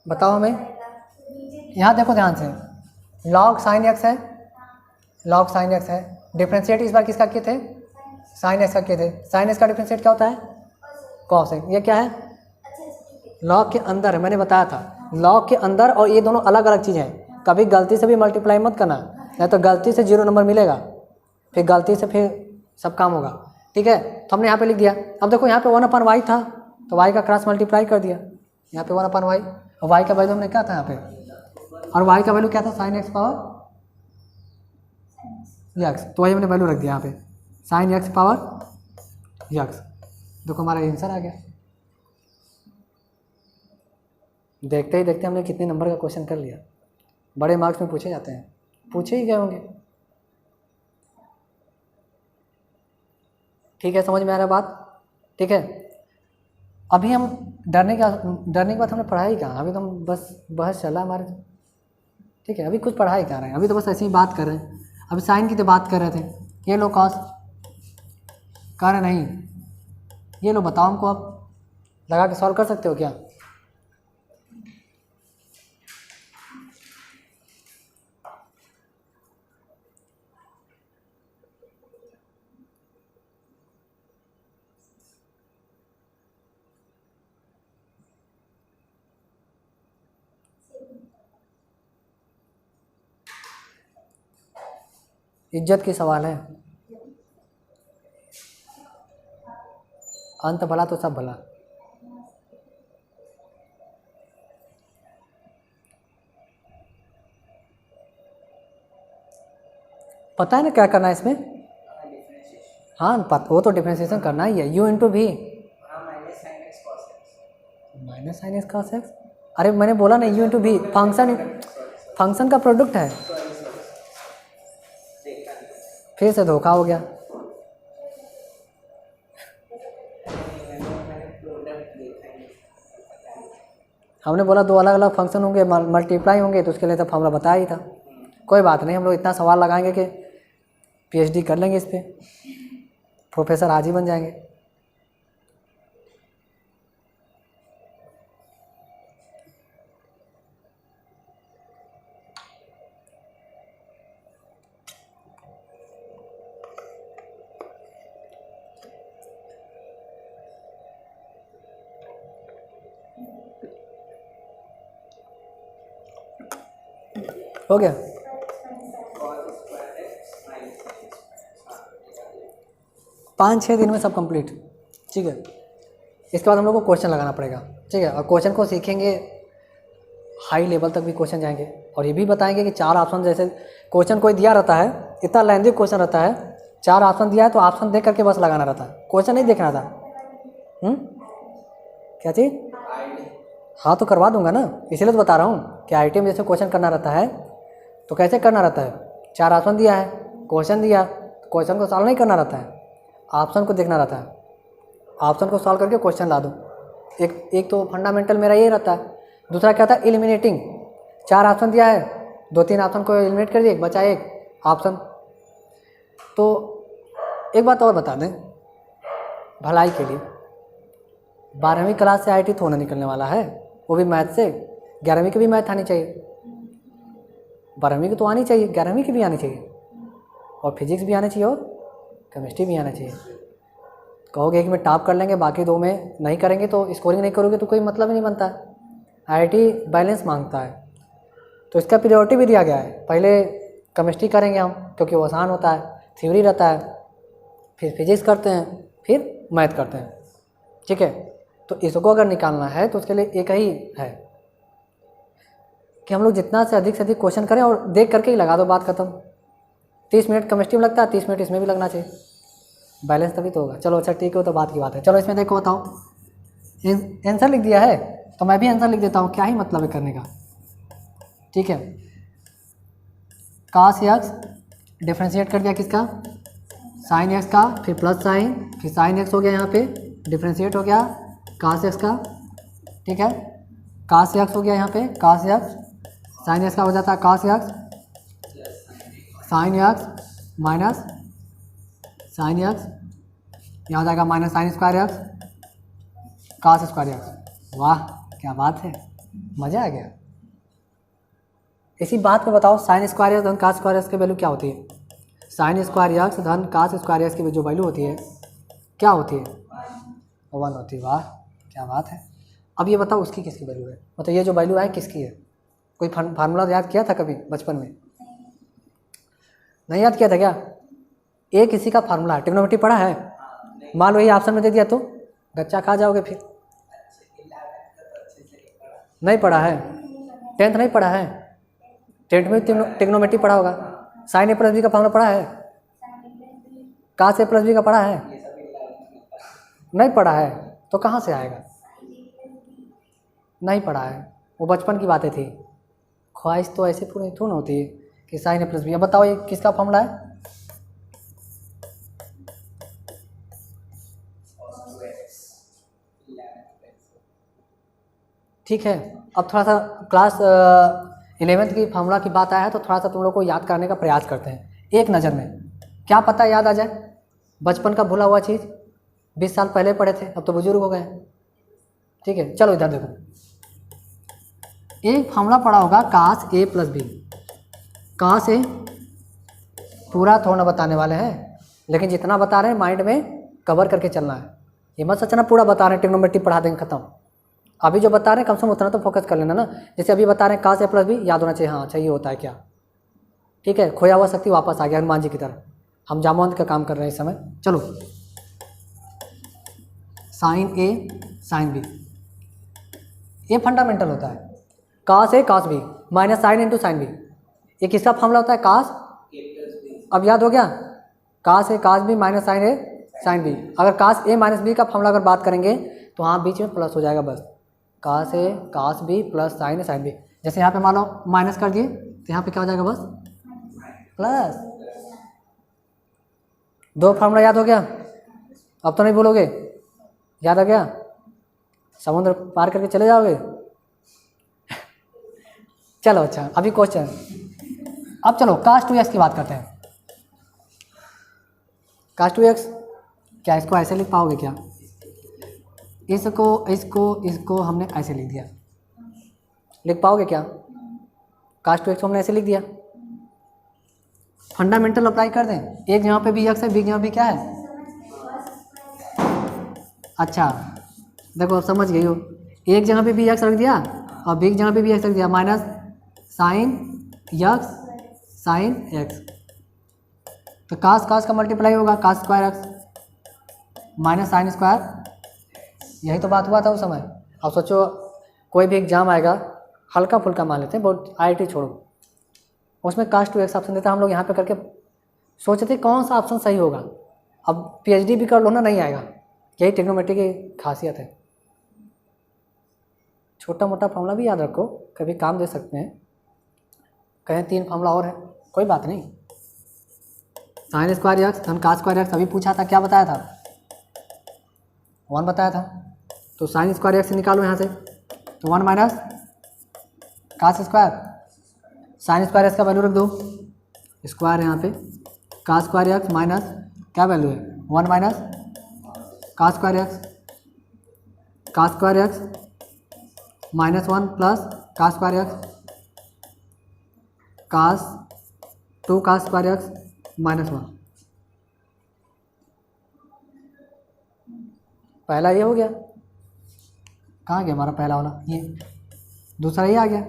बताओ हमें, यहाँ देखो ध्यान से, log sin x है, डिफ्रेंशिएट इस बार किसका किए थे, sin x का किए थे, sin x का डिफ्रेंशिएट क्या होता है, cos x, ये क्या है, log के अंदर है, मैंने बताया था log के अंदर, और ये दोनों अलग अलग चीज़ें हैं, कभी गलती से भी मल्टीप्लाई मत करना, नहीं तो गलती से 0 नंबर मिलेगा, फिर गलती से फिर सब काम होगा, ठीक है। तो हमने यहाँ पे लिख दिया। अब देखो यहाँ पे 1/y था तो y का क्रॉस मल्टीप्लाई कर दिया, यहाँ पे 1/y, और y का वैल्यू हमने क्या था यहाँ पे, और y का वैल्यू क्या था, sin x पावर x, तो वही हमने वैल्यू रख दिया यहाँ पे, sin x पावर x। देखो हमारा आंसर आ गया। देखते ही देखते हमने कितने नंबर का क्वेश्चन कर लिया, बड़े मार्क्स में पूछे जाते हैं, पूछे ही गए होंगे, ठीक है, समझ में आ रहा बात, ठीक है। अभी हम डरने के बाद हमने पढ़ाई कहाँ, अभी तो हम बहस चला हमारे, ठीक है, अभी कुछ पढ़ाई कर रहे हैं, अभी तो बस ऐसे ही बात कर रहे हैं। अभी साइन की तो बात कर रहे थे, ये लो कॉस, कह रहे नहीं, ये लो बताओ हमको, आप लगा के सॉल्व कर सकते हो क्या, इज्जत की सवाल है, अंत भला तो सब भला। पता है ना क्या करना है इसमें, हाँ वो तो डिफरेंशिएशन करना ही है, u इंटू भी minus sine x cos x, अरे मैंने बोला ना u इंटू भी, फंक्शन का प्रोडक्ट है, फिर से धोखा हो गया। हमने बोला दो अलग अलग फंक्शन होंगे, मल्टीप्लाई होंगे, तो उसके लिए तो फॉर्मूला बताया ही था। कोई बात नहीं, हम लोग इतना सवाल लगाएंगे कि पीएचडी कर लेंगे इस पे, प्रोफेसर आज ही बन जाएंगे। हो गया, पाँच छः दिन में सब कंप्लीट, ठीक है। इसके बाद हम लोग को क्वेश्चन लगाना पड़ेगा, ठीक है, और क्वेश्चन को सीखेंगे, हाई लेवल तक भी क्वेश्चन जाएंगे, और ये भी बताएंगे कि चार ऑप्शन, जैसे क्वेश्चन कोई दिया रहता है, इतना लेंथी क्वेश्चन रहता है, 4 ऑप्शन दिया है तो ऑप्शन देख करके बस लगाना रहता है, क्वेश्चन नहीं देखना था। क्या चीज़? हाँ तो करवा दूंगा ना, इसीलिए तो बता रहा हूँ कि IIT में जैसे क्वेश्चन करना रहता है तो कैसे करना रहता है। 4 ऑप्शन दिया है, क्वेश्चन दिया, क्वेश्चन को सॉल्व नहीं करना रहता है, ऑप्शन को देखना रहता है, ऑप्शन को सॉल्व करके क्वेश्चन ला दो। एक तो फंडामेंटल मेरा ये रहता है। दूसरा क्या था, एलिमिनेटिंग। 4 ऑप्शन दिया है, 2-3 ऑप्शन को एलिमिनेट कर दिए, बचा एक ऑप्शन। तो एक बात और बता दें भलाई के लिए, 12वीं क्लास से IIT तो होना निकलने वाला है, वो भी मैथ से। 11वीं की भी मैथ आनी चाहिए, 12वीं की तो आनी चाहिए, 11वीं की भी आनी चाहिए, और फिजिक्स भी आनी चाहिए और केमिस्ट्री भी आना चाहिए। कहोगे एक में टॉप कर लेंगे, बाकी 2 में नहीं करेंगे तो स्कोरिंग नहीं करोगे तो कोई मतलब ही नहीं बनता है। IIT बैलेंस मांगता है, तो इसका प्रायोरिटी भी दिया गया है। पहले केमिस्ट्री करेंगे हम क्योंकि वो आसान होता है, थ्योरी रहता है, फिर फिजिक्स करते हैं, फिर मैथ करते हैं, ठीक है। तो इसको अगर निकालना है तो उसके लिए एक ही है कि हम लोग जितना से अधिक क्वेश्चन करें और देख करके ही लगा दो, बात खत्म। 30 मिनट केमिस्ट्री में लगता है, 30 मिनट इसमें भी लगना चाहिए, बैलेंस तभी तो होगा। चलो अच्छा ठीक है, तो बात की बात है। चलो इसमें देखो, बताओ आंसर लिख दिया है तो मैं भी आंसर लिख देता हूँ, क्या ही मतलब है करने का, ठीक है। cos x डिफ्रेंशिएट कर दिया किसका, sin x का, फिर प्लस साइन, फिर sin x हो गया, यहाँ पे डिफ्रेंशिएट हो गया cos x का, ठीक है। cos x हो गया यहाँ पे cos x, sin x का हो जाता है cos x, sin x minus sin x, यहाँ हो जाएगा minus sin square x cos square x। वाह क्या बात है, मज़ा आ गया। इसी बात में बताओ sin स्क्वायर एक्स धन cos स्क्वायर एक्स की वैल्यू क्या होती है। sin स्क्वायर एक्स धन cos स्क्वायर एक्स की जो वैल्यू होती है क्या होती है, 1 होती है। वाह क्या बात है। अब ये बताओ उसकी किसकी वैल्यू है, मतलब ये जो वैल्यू है किसकी है। कोई फार्मूला याद किया था कभी बचपन में, नहीं याद किया था क्या। ए किसी का फार्मूला है, ट्रिग्नोमेट्री पढ़ा है, मान लो ये ऑप्शन में दे दिया तो गच्चा खा जाओगे फिर। नहीं पढ़ा है, 10th नहीं पढ़ा है, 10th में ट्रिग्नोमेट्री पढ़ा होगा। साइन ए प्लस बी का फार्मूला पढ़ा है, cos ए प्लस बी का पढ़ा है, नहीं पढ़ा है तो कहाँ से आएगा, नहीं पढ़ा है, वो बचपन की बातें थी। ख्वाहिश तो ऐसे पूरी थोड़ी ना होती है कि साइन ए प्लस बी। अब बताओ ये किसका फार्मूला है, ठीक है। अब थोड़ा सा क्लास 11th की फार्मूला की बात आया है तो थोड़ा सा तुम लोग को याद करने का प्रयास करते हैं एक नज़र में, क्या पता याद आ जाए। बचपन का भूला हुआ चीज़ 20 साल पहले पढ़े थे, अब तो बुजुर्ग हो गए, ठीक है। चलो इधर देखो, एक फार्मूला पढ़ा होगा cos ए प्लस बी। cos ए पूरा थोड़ा बताने वाले हैं, लेकिन जितना बता रहे हैं माइंड में कवर करके चलना है। ये मत सोचना पूरा बता रहे हैं ट्रिग्नोमेट्री पढ़ा देंगे खत्म। अभी जो बता रहे हैं कम से कम उतना तो फोकस कर लेना ना। जैसे अभी बता रहे हैं cos ए प्लस बी, याद होना चाहिए, हाँ अच्छा ये होता है क्या, ठीक है। खोया हुआ शक्ति वापस आ गया हनुमान जी की तरह। हम जामवंत का काम कर रहे हैं इस समय। चलो साइन ए साइन बी, ये फंडामेंटल होता है। cos a cos b minus sine into sine b, ये किसका फॉर्मूला होता है, cos। अब याद हो गया, cos a cos b minus sign a sine B. अगर cos ए माइनस बी का फॉर्मूला अगर बात करेंगे तो हाँ बीच में प्लस हो जाएगा बस, cos a cos B plus sign a sine B. जैसे यहाँ पे मान लो माइनस कर दिए तो यहाँ पे क्या हो जाएगा, बस प्लस। 2 फार्मूला याद हो गया, अब तो नहीं बोलोगे, याद आ गया, समुद्र पार करके चले जाओगे। चलो अच्छा अभी क्वेश्चन, अब चलो cos 2x की बात करते हैं। cos 2x क्या इसको ऐसे लिख पाओगे क्या, इसको इसको इसको हमने ऐसे लिख दिया, लिख पाओगे क्या। cos 2x हमने ऐसे लिख दिया, फंडामेंटल अप्लाई कर दें। एक यहाँ पे भी x है, बी यहाँ भी क्या है, अच्छा देखो समझ गई हो, एक जगह पे भी x रख दिया और बी जगह पे भी x रख दिया, minus sine x sine x, तो cos cos का मल्टीप्लाई होगा cos square x minus sine square, यही तो बात हुआ था उस समय। अब सोचो कोई भी एग्जाम आएगा, हल्का फुल्का मान लेते हैं, बहुत IIT छोड़ो, उसमें cos 2x ऑप्शन देता है, हम लोग यहाँ पे करके सोचते थे कौन सा ऑप्शन सही होगा। अब पीएचडी भी कर लो ना, नहीं आएगा। यही ट्रिग्नोमेट्री की खासियत है। छोटा मोटा फार्मूला भी याद रखो, कभी काम दे सकते हैं। कहें 3 फार्मूला और है, कोई बात नहीं। साइन स्क्वायर एक्स धन कास स्क्वायर एक्स अभी पूछा था, क्या बताया था? 1 बताया था। तो साइन स्क्वायर एक्स निकालो यहाँ से, तो 1 minus cos square, sine square x का वैल्यू रख दो, स्क्वायर यहाँ पे, कास स्क्वायर एक्स माइनस क्या वैल्यू है 1 minus cos square x, cos square x minus 1 plus cos square x, cos 2 cos square x minus 1। पहला ये हो गया, कहाँ गया हमारा पहला वाला, ये दूसरा ये आ गया।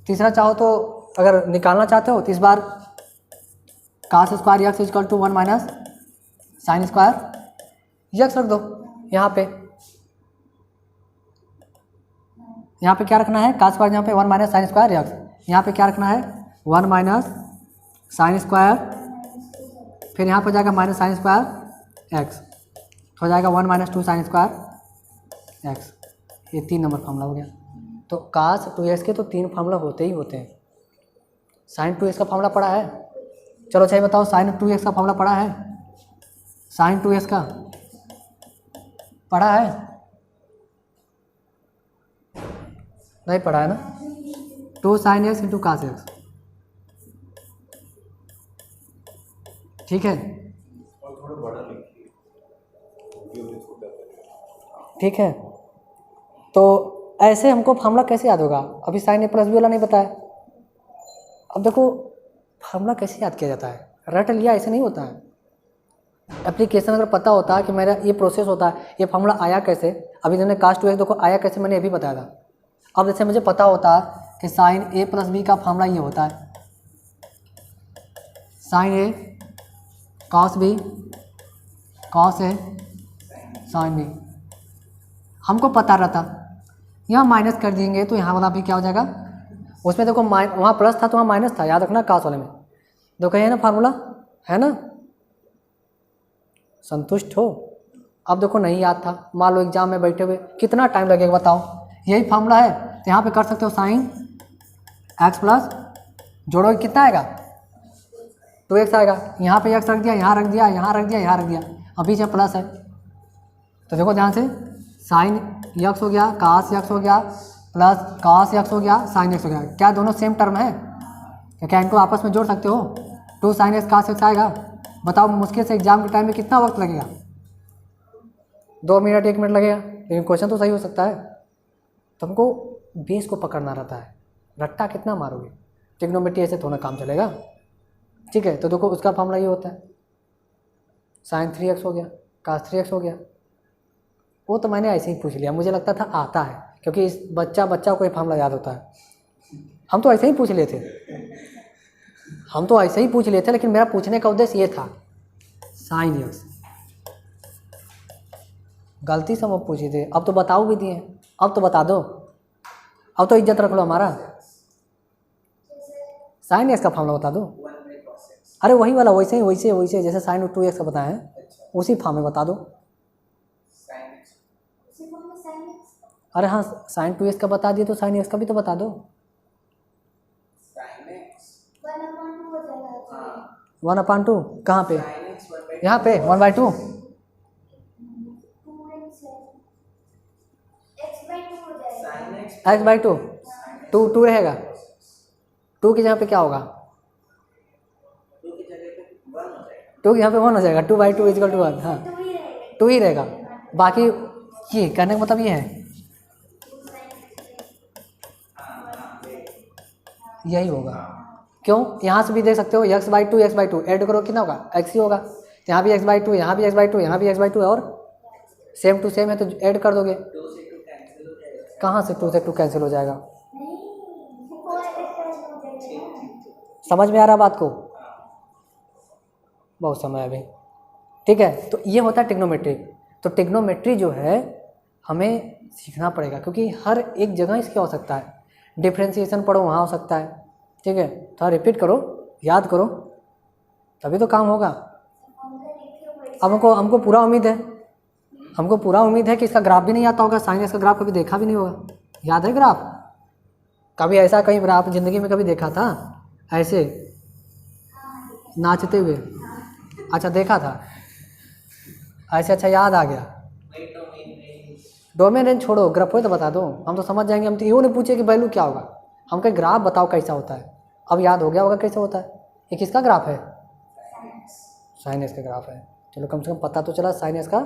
तीसरा चाहो तो अगर निकालना चाहते हो तो इस बार cos square x equal to 1 minus sine square x रख दो। यहाँ पे क्या रखना है, कास स्क्वायर यहाँ पे 1 माइनस साइन स्क्वायर एक्स, यहाँ पे क्या रखना है 1 माइनस साइन स्क्वायर, फिर यहाँ पर जाएगा माइनस साइन स्क्वायर एक्स, हो जाएगा 1 माइनस 2 साइन स्क्वायर एक्स। ये 3 नंबर फार्मूला हो गया। तो कास 2x के तो 3 फार्मूला होते ही होते हैं। साइन 2x का फार्मूला पढ़ा है? चलो अच्छा बताओ, साइन 2x का फार्मूला पढ़ा है? साइन 2x का पढ़ा है? नहीं पढ़ा है ना? 2 sine x into cos x, ठीक है? ठीक है, तो ऐसे हमको फार्मूला कैसे याद होगा? अभी साइन ए प्लस बी वाला नहीं बताया। अब देखो फार्मूला कैसे याद किया जाता है, रट लिया ऐसे नहीं होता है। एप्लीकेशन अगर पता होता है कि मेरा ये प्रोसेस होता है, ये फार्मूला आया कैसे, अभी तुमने कास 2x देखो आया कैसे, मैंने ये भी बताया था। अब जैसे मुझे पता होता कि साइन ए प्लस बी का फार्मूला ये होता है, sign A cos B cos A sine B, हमको पता रहता, यहाँ माइनस कर देंगे तो यहाँ वाला भी क्या हो जाएगा, उसमें देखो वहाँ प्लस था तो वहाँ माइनस था, याद रखना कास वाले में। देखो ये ना फार्मूला है ना, संतुष्ट हो? अब देखो नहीं याद था, मान लो एग्जाम में बैठे हुए कितना टाइम लगेगा बताओ, यही फार्मूला है तो यहाँ पे कर सकते हो साइन एक्स प्लस, जोड़ोगे कितना आएगा 2x आएगा, यहाँ पे x रख दिया, यहाँ रख दिया, यहाँ रख दिया, यहाँ रख दिया, अभी से प्लस है तो देखो ध्यान से, साइन एक्स हो गया, कास एक्स हो गया, प्लस कास एक्स हो गया, साइन एक्स हो गया। क्या दोनों सेम टर्म है? क्या इनको आपस में जोड़ सकते हो? 2 साइन एक्स कास एक्स आएगा। बताओ मुश्किल से एग्जाम के टाइम में कितना वक्त लगेगा? 2 मिनट 1 मिनट लगेगा, लेकिन क्वेश्चन तो सही हो सकता है। तुमको बेस को पकड़ना रहता है, रट्टा कितना मारोगे, ट्रिग्नोमेट्री ऐसे थोड़ा काम चलेगा। ठीक है, तो देखो उसका फार्मूला ये होता है, साइन 3x हो गया, कास 3x हो गया। वो तो मैंने ऐसे ही पूछ लिया, मुझे लगता था आता है, क्योंकि इस बच्चा को ये फार्मूला याद होता है। हम तो ऐसे ही पूछ लिए थे, लेकिन मेरा पूछने का उद्देश्य ये था, साइन एक्स गलती से हम पूछे थे, अब तो बताओ भी दिए, अब तो बता दो, अब तो इज्जत रख लो हमारा। साइन एक्स का फार्मूला बता दो। अरे वही वाला, वैसे जैसे साइन 2x का बताया है उसी फॉर्म में बता दो। अरे हाँ, साइन 2x का बता दिए तो साइन एक्स का भी तो बता दो। 1/2 कहाँ पे? यहाँ पे 1/2 x/2 2 रहेगा, 2 की जगह पे क्या होगा, 2 की यहाँ पे 1 हो जाएगा, 2/2 इक्वल टू 1। हाँ 2 ही रहेगा, बाकी ये करने का मतलब ये है, यही होगा। क्यों? यहाँ से भी देख सकते हो x/2 ऐड करो कितना होगा, x ही होगा। यहाँ भी x/2, यहाँ भी x/2, यहाँ भी x/2 है, और सेम टू सेम है तो ऐड कर दोगे। कहाँ से 2 से 2 कैंसिल हो जाएगा? समझ में आ रहा बात को? बहुत समय अभी। ठीक है, तो ये होता है ट्रिग्नोमेट्री। तो ट्रिग्नोमेट्री जो है हमें सीखना पड़ेगा, क्योंकि हर एक जगह इसकी हो सकता है। डिफ्रेंशिएशन पढ़ो वहाँ हो सकता है। ठीक है, थोड़ा रिपीट करो, याद करो, तभी तो काम होगा। अब हमको पूरा उम्मीद है, हमको पूरा उम्मीद है कि इसका ग्राफ भी नहीं आता होगा, साइन एक्स का ग्राफ कभी देखा भी नहीं होगा। याद है ग्राफ? कभी ऐसा कहीं ग्राफ ज़िंदगी में कभी देखा था ऐसे नाचते हुए? अच्छा देखा था ऐसे, अच्छा याद आ गया। डोमेन रेंज छोड़ो, ग्राफ हो तो बता दो, हम तो समझ जाएंगे। हम तो यूँ नहीं पूछे कि वैल्यू क्या होगा, हम कहीं ग्राफ बताओ कैसा होता है। अब याद हो गया होगा कैसे होता है। ये किसका ग्राफ है? साइन एक्स का ग्राफ है। चलो कम से कम पता तो चला साइन एक्स का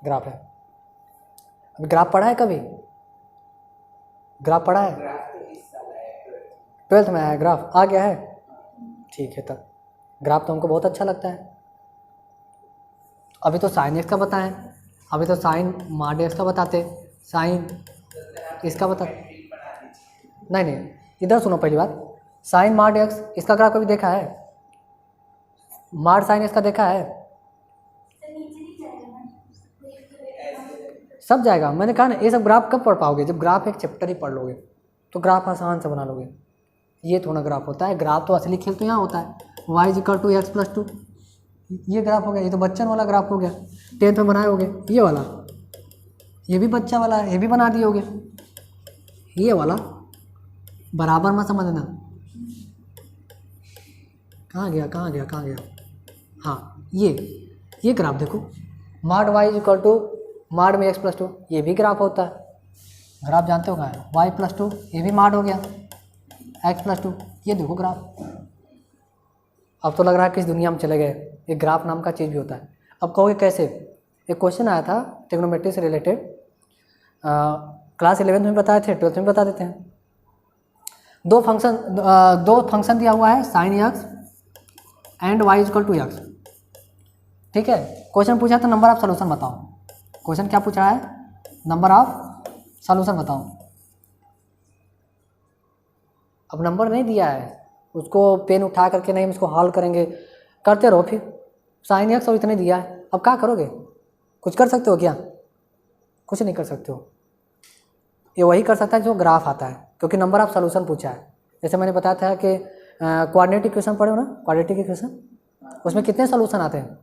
ग्राफ है। अभी ग्राफ पढ़ा है कभी? ग्राफ पढ़ा है? 12th में आया ग्राफ, आ गया है? ठीक है, तब ग्राफ तो हमको बहुत अच्छा लगता है। अभी तो साइन एक्स का बताएं, अभी तो साइन मॉड एक्स का बताते, साइन इसका बता। नहीं, इधर सुनो पहली बात। साइन मॉड एक्स, इसका ग्राफ कभी देखा है? मॉड साइन एक्स का देखा है? सब जाएगा। मैंने कहा ना, ये सब ग्राफ कब पढ़ पाओगे? जब ग्राफ एक चैप्टर ही पढ़ लोगे तो ग्राफ आसान से बना लोगे। ये थोड़ा ग्राफ होता है। ग्राफ तो असली खेल तो यहाँ होता है, y=x+2, ये ग्राफ हो गया। ये तो बच्चन वाला ग्राफ हो गया, 10th में बनाए होगे। ये वाला, ये भी बच्चा वाला है, ये भी बना दिए होगे। ये वाला बराबर में समझना। कहाँ गया? हाँ, ये ग्राफ देखो, मॉड y= मॉड में x+2, ये भी ग्राफ होता है। ग्राफ जानते हो कहाँ है? y+2, ये भी मॉड हो गया, x+2, ये देखो ग्राफ। अब तो लग रहा है किस दुनिया में चले गए। एक ग्राफ नाम का चीज़ भी होता है। अब कहोगे कैसे? एक क्वेश्चन आया था ट्रिग्नोमेट्री से रिलेटेड, क्लास 11th में बताए थे, 12th में बता देते हैं। दो फंक्शन दिया हुआ है, साइन एक्स एंड y=x। ठीक है, क्वेश्चन पूछा था नंबर ऑफ सॉल्यूशन बताओ। क्वेश्चन क्या पूछा है? नंबर ऑफ सॉल्यूशन बताओ। अब नंबर नहीं दिया है, उसको पेन उठा करके नहीं, हम इसको हल करेंगे, करते रहो। फिर साइन एक्स और इतने दिया है, अब क्या करोगे? कुछ कर सकते हो क्या? कुछ नहीं कर सकते हो। ये वही कर सकता है जो ग्राफ आता है, क्योंकि नंबर ऑफ सॉल्यूशन पूछा है। जैसे मैंने बताया था कि कोऑर्डिनेट इक्वेशन पढ़े हो ना, क्वाड्रेटिक इक्वेशन, उसमें कितने सॉल्यूशन आते हैं?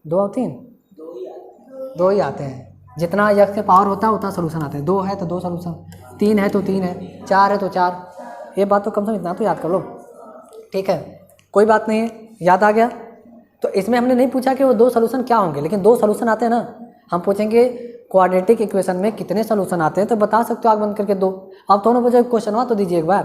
2 और 3? 2 ही आते हैं। जितना एक्स के पावर होता है उतना सॉल्यूशन आते हैं। 2 है तो 2 सॉल्यूशन, 3 है तो 3 है, 4 है तो 4। ये बात तो कम से कम इतना तो याद कर लो। ठीक है, कोई बात नहीं है, याद आ गया। तो इसमें हमने नहीं पूछा कि वो 2 सॉल्यूशन क्या होंगे, लेकिन 2 सॉल्यूशन आते हैं ना। हम पूछेंगे क्वाड्रेटिक इक्वेशन में कितने सॉल्यूशन आते हैं, तो बता सकते हो आँख बंद करके 2। अब दोनों बजे क्वेश्चन हुआ तो दीजिए एक बार।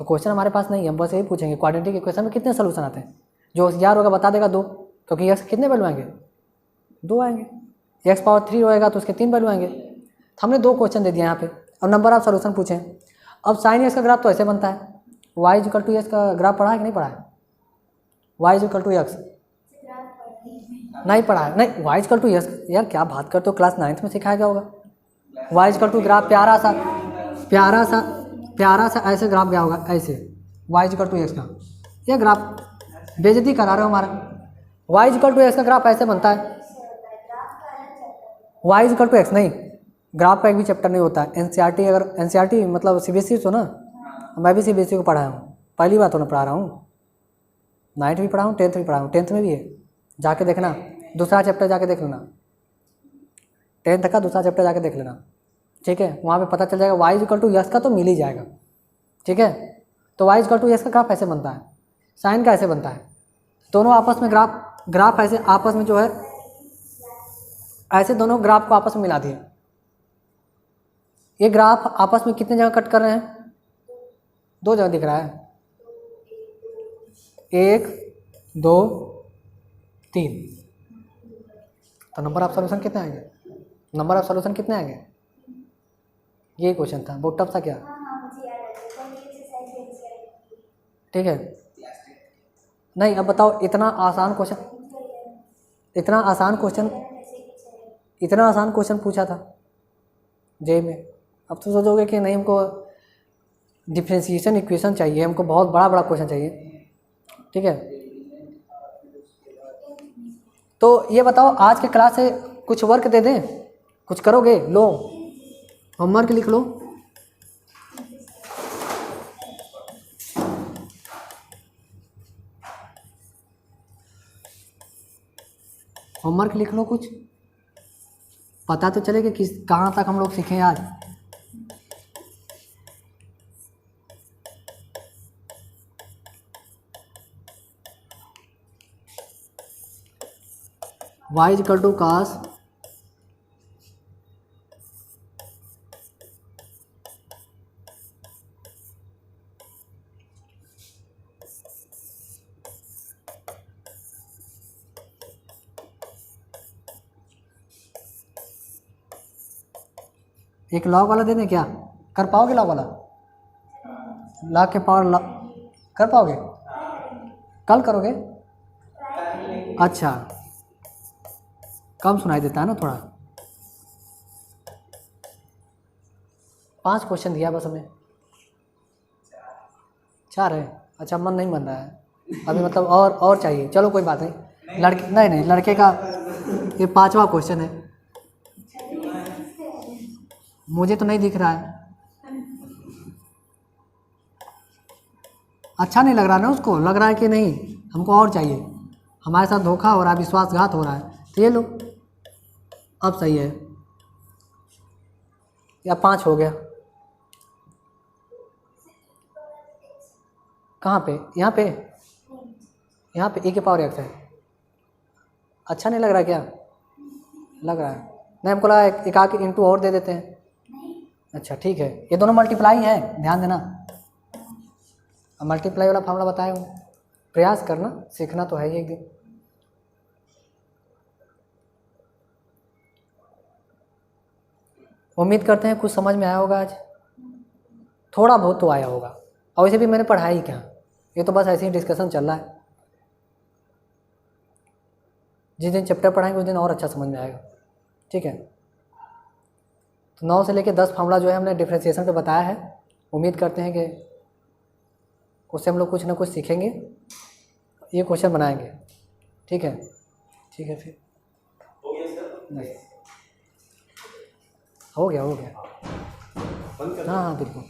तो क्वेश्चन हमारे पास नहीं है, हम बस यही पूछेंगे क्वाड्रेटिक इक्वेशन में कितने सॉल्यूशन आते हैं। जो होशियार होगा बता देगा 2, क्योंकि एक्स कितने वैल्यू आएंगे? 2 आएंगे। x⁻³ होएगा तो उसके 3 वैल्यू आएंगे। तो हमने 2 क्वेश्चन दे दिए यहाँ पे, और नंबर ऑफ सॉल्यूशन पूछे। अब साइन एक्स का ग्राफ तो ऐसे बनता है। y=x का ग्राफ पढ़ा है कि नहीं पढ़ा है? y=x नहीं पढ़ा है? नहीं, y=x यार क्या बात करते हो, क्लास 9th में सिखाया गया होगा। y= ग्राफ प्यारा सा ऐसे ग्राफ गया होगा, ऐसे y=x का। ये ग्राफ बेइज्जती करा रहे हो हमारा। y=x का ग्राफ ऐसे बनता है। y=x नहीं, ग्राफ का एक भी चैप्टर नहीं होता है। एनसीईआरटी, अगर एनसीईआरटी मतलब सीबीएसई तो ना, मैं भी सीबीएसई को पढ़ाया हूँ, पहली बार तो मैं पढ़ा रहा हूँ। 9th भी पढ़ा हूँ, 10th भी पढ़ा हूँ। 10th में भी है, जाके देखना, दूसरा चैप्टर जाके देख लेना, 10th का दूसरा चैप्टर जाके देख लेना। ठीक है, वहाँ पे पता चल जाएगा। y=x का तो मिल ही जाएगा। ठीक है, तो y=x का ग्राफ ऐसे बनता है, साइन का ऐसे बनता है। दोनों आपस में ग्राफ ऐसे आपस में जो है, ऐसे दोनों ग्राफ को आपस में मिला दिए। ये ग्राफ आपस में कितने जगह कट कर रहे हैं? 2 जगह दिख रहा है, 1 2 3। तो नंबर ऑफ सॉल्यूशन कितने आएंगे? नंबर ऑफ सॉल्यूशन कितने आएंगे? ये क्वेश्चन था, बहुत टफ सा क्या? ठीक है, नहीं अब बताओ, इतना आसान क्वेश्चन पूछा था जे में। अब तो सोचोगे कि नहीं, हमको डिफरेंशिएशन इक्वेशन चाहिए, हमको बहुत बड़ा क्वेश्चन चाहिए। ठीक है, तो ये बताओ, आज के क्लास से कुछ वर्क दे दें, कुछ करोगे? लो होमवर्क लिख लो। होमवर्क लिख लो कुछ, पता तो चले कि किस कहाँ तक हम लोग सीखे आज। y is equal to cos एक लॉग वाला दे दें क्या? कर पाओगे लॉग वाला? लॉग के पावर कर पाओगे? कल करोगे? अच्छा, कम सुनाई देता है ना थोड़ा। 5 क्वेश्चन दिया बस हमें। 4 है? अच्छा, मन नहीं बन रहा है अभी, मतलब और चाहिए। चलो कोई बात नहीं, लड़के नहीं लड़के का ये 5वां क्वेश्चन है। मुझे तो नहीं दिख रहा है, अच्छा नहीं लग रहा ना उसको, लग रहा है कि नहीं हमको और चाहिए, हमारे साथ धोखा हो रहा है, विश्वासघात हो रहा है। तो ये लो, अब सही है या 5 हो गया? कहाँ पे? यहाँ पे e के पावर x है। अच्छा नहीं लग रहा क्या? लग रहा है नहीं, हमको लगा एक आके इंटू और दे देते हैं। अच्छा ठीक है, ये दोनों मल्टीप्लाई है, ध्यान देना। अब मल्टीप्लाई वाला फार्मूला बताया हूँ, प्रयास करना, सीखना तो है ही एक दिन। उम्मीद करते हैं कुछ समझ में आया होगा आज, थोड़ा बहुत तो आया होगा। और वैसे भी मैंने पढ़ाया ही क्या, ये तो बस ऐसे ही डिस्कशन चल रहा है। जिस दिन चैप्टर पढ़ाएंगे उस दिन और अच्छा समझ में आएगा। ठीक है, तो 9 से लेकर 10 फार्मूला जो है हमने डिफ्रेंशिएशन पे बताया है। उम्मीद करते हैं कि उससे हम लोग कुछ ना कुछ सीखेंगे, ये क्वेश्चन बनाएंगे। ठीक है, ठीक है फिर हो गया सर? नहीं हो गया हाँ हाँ बिल्कुल।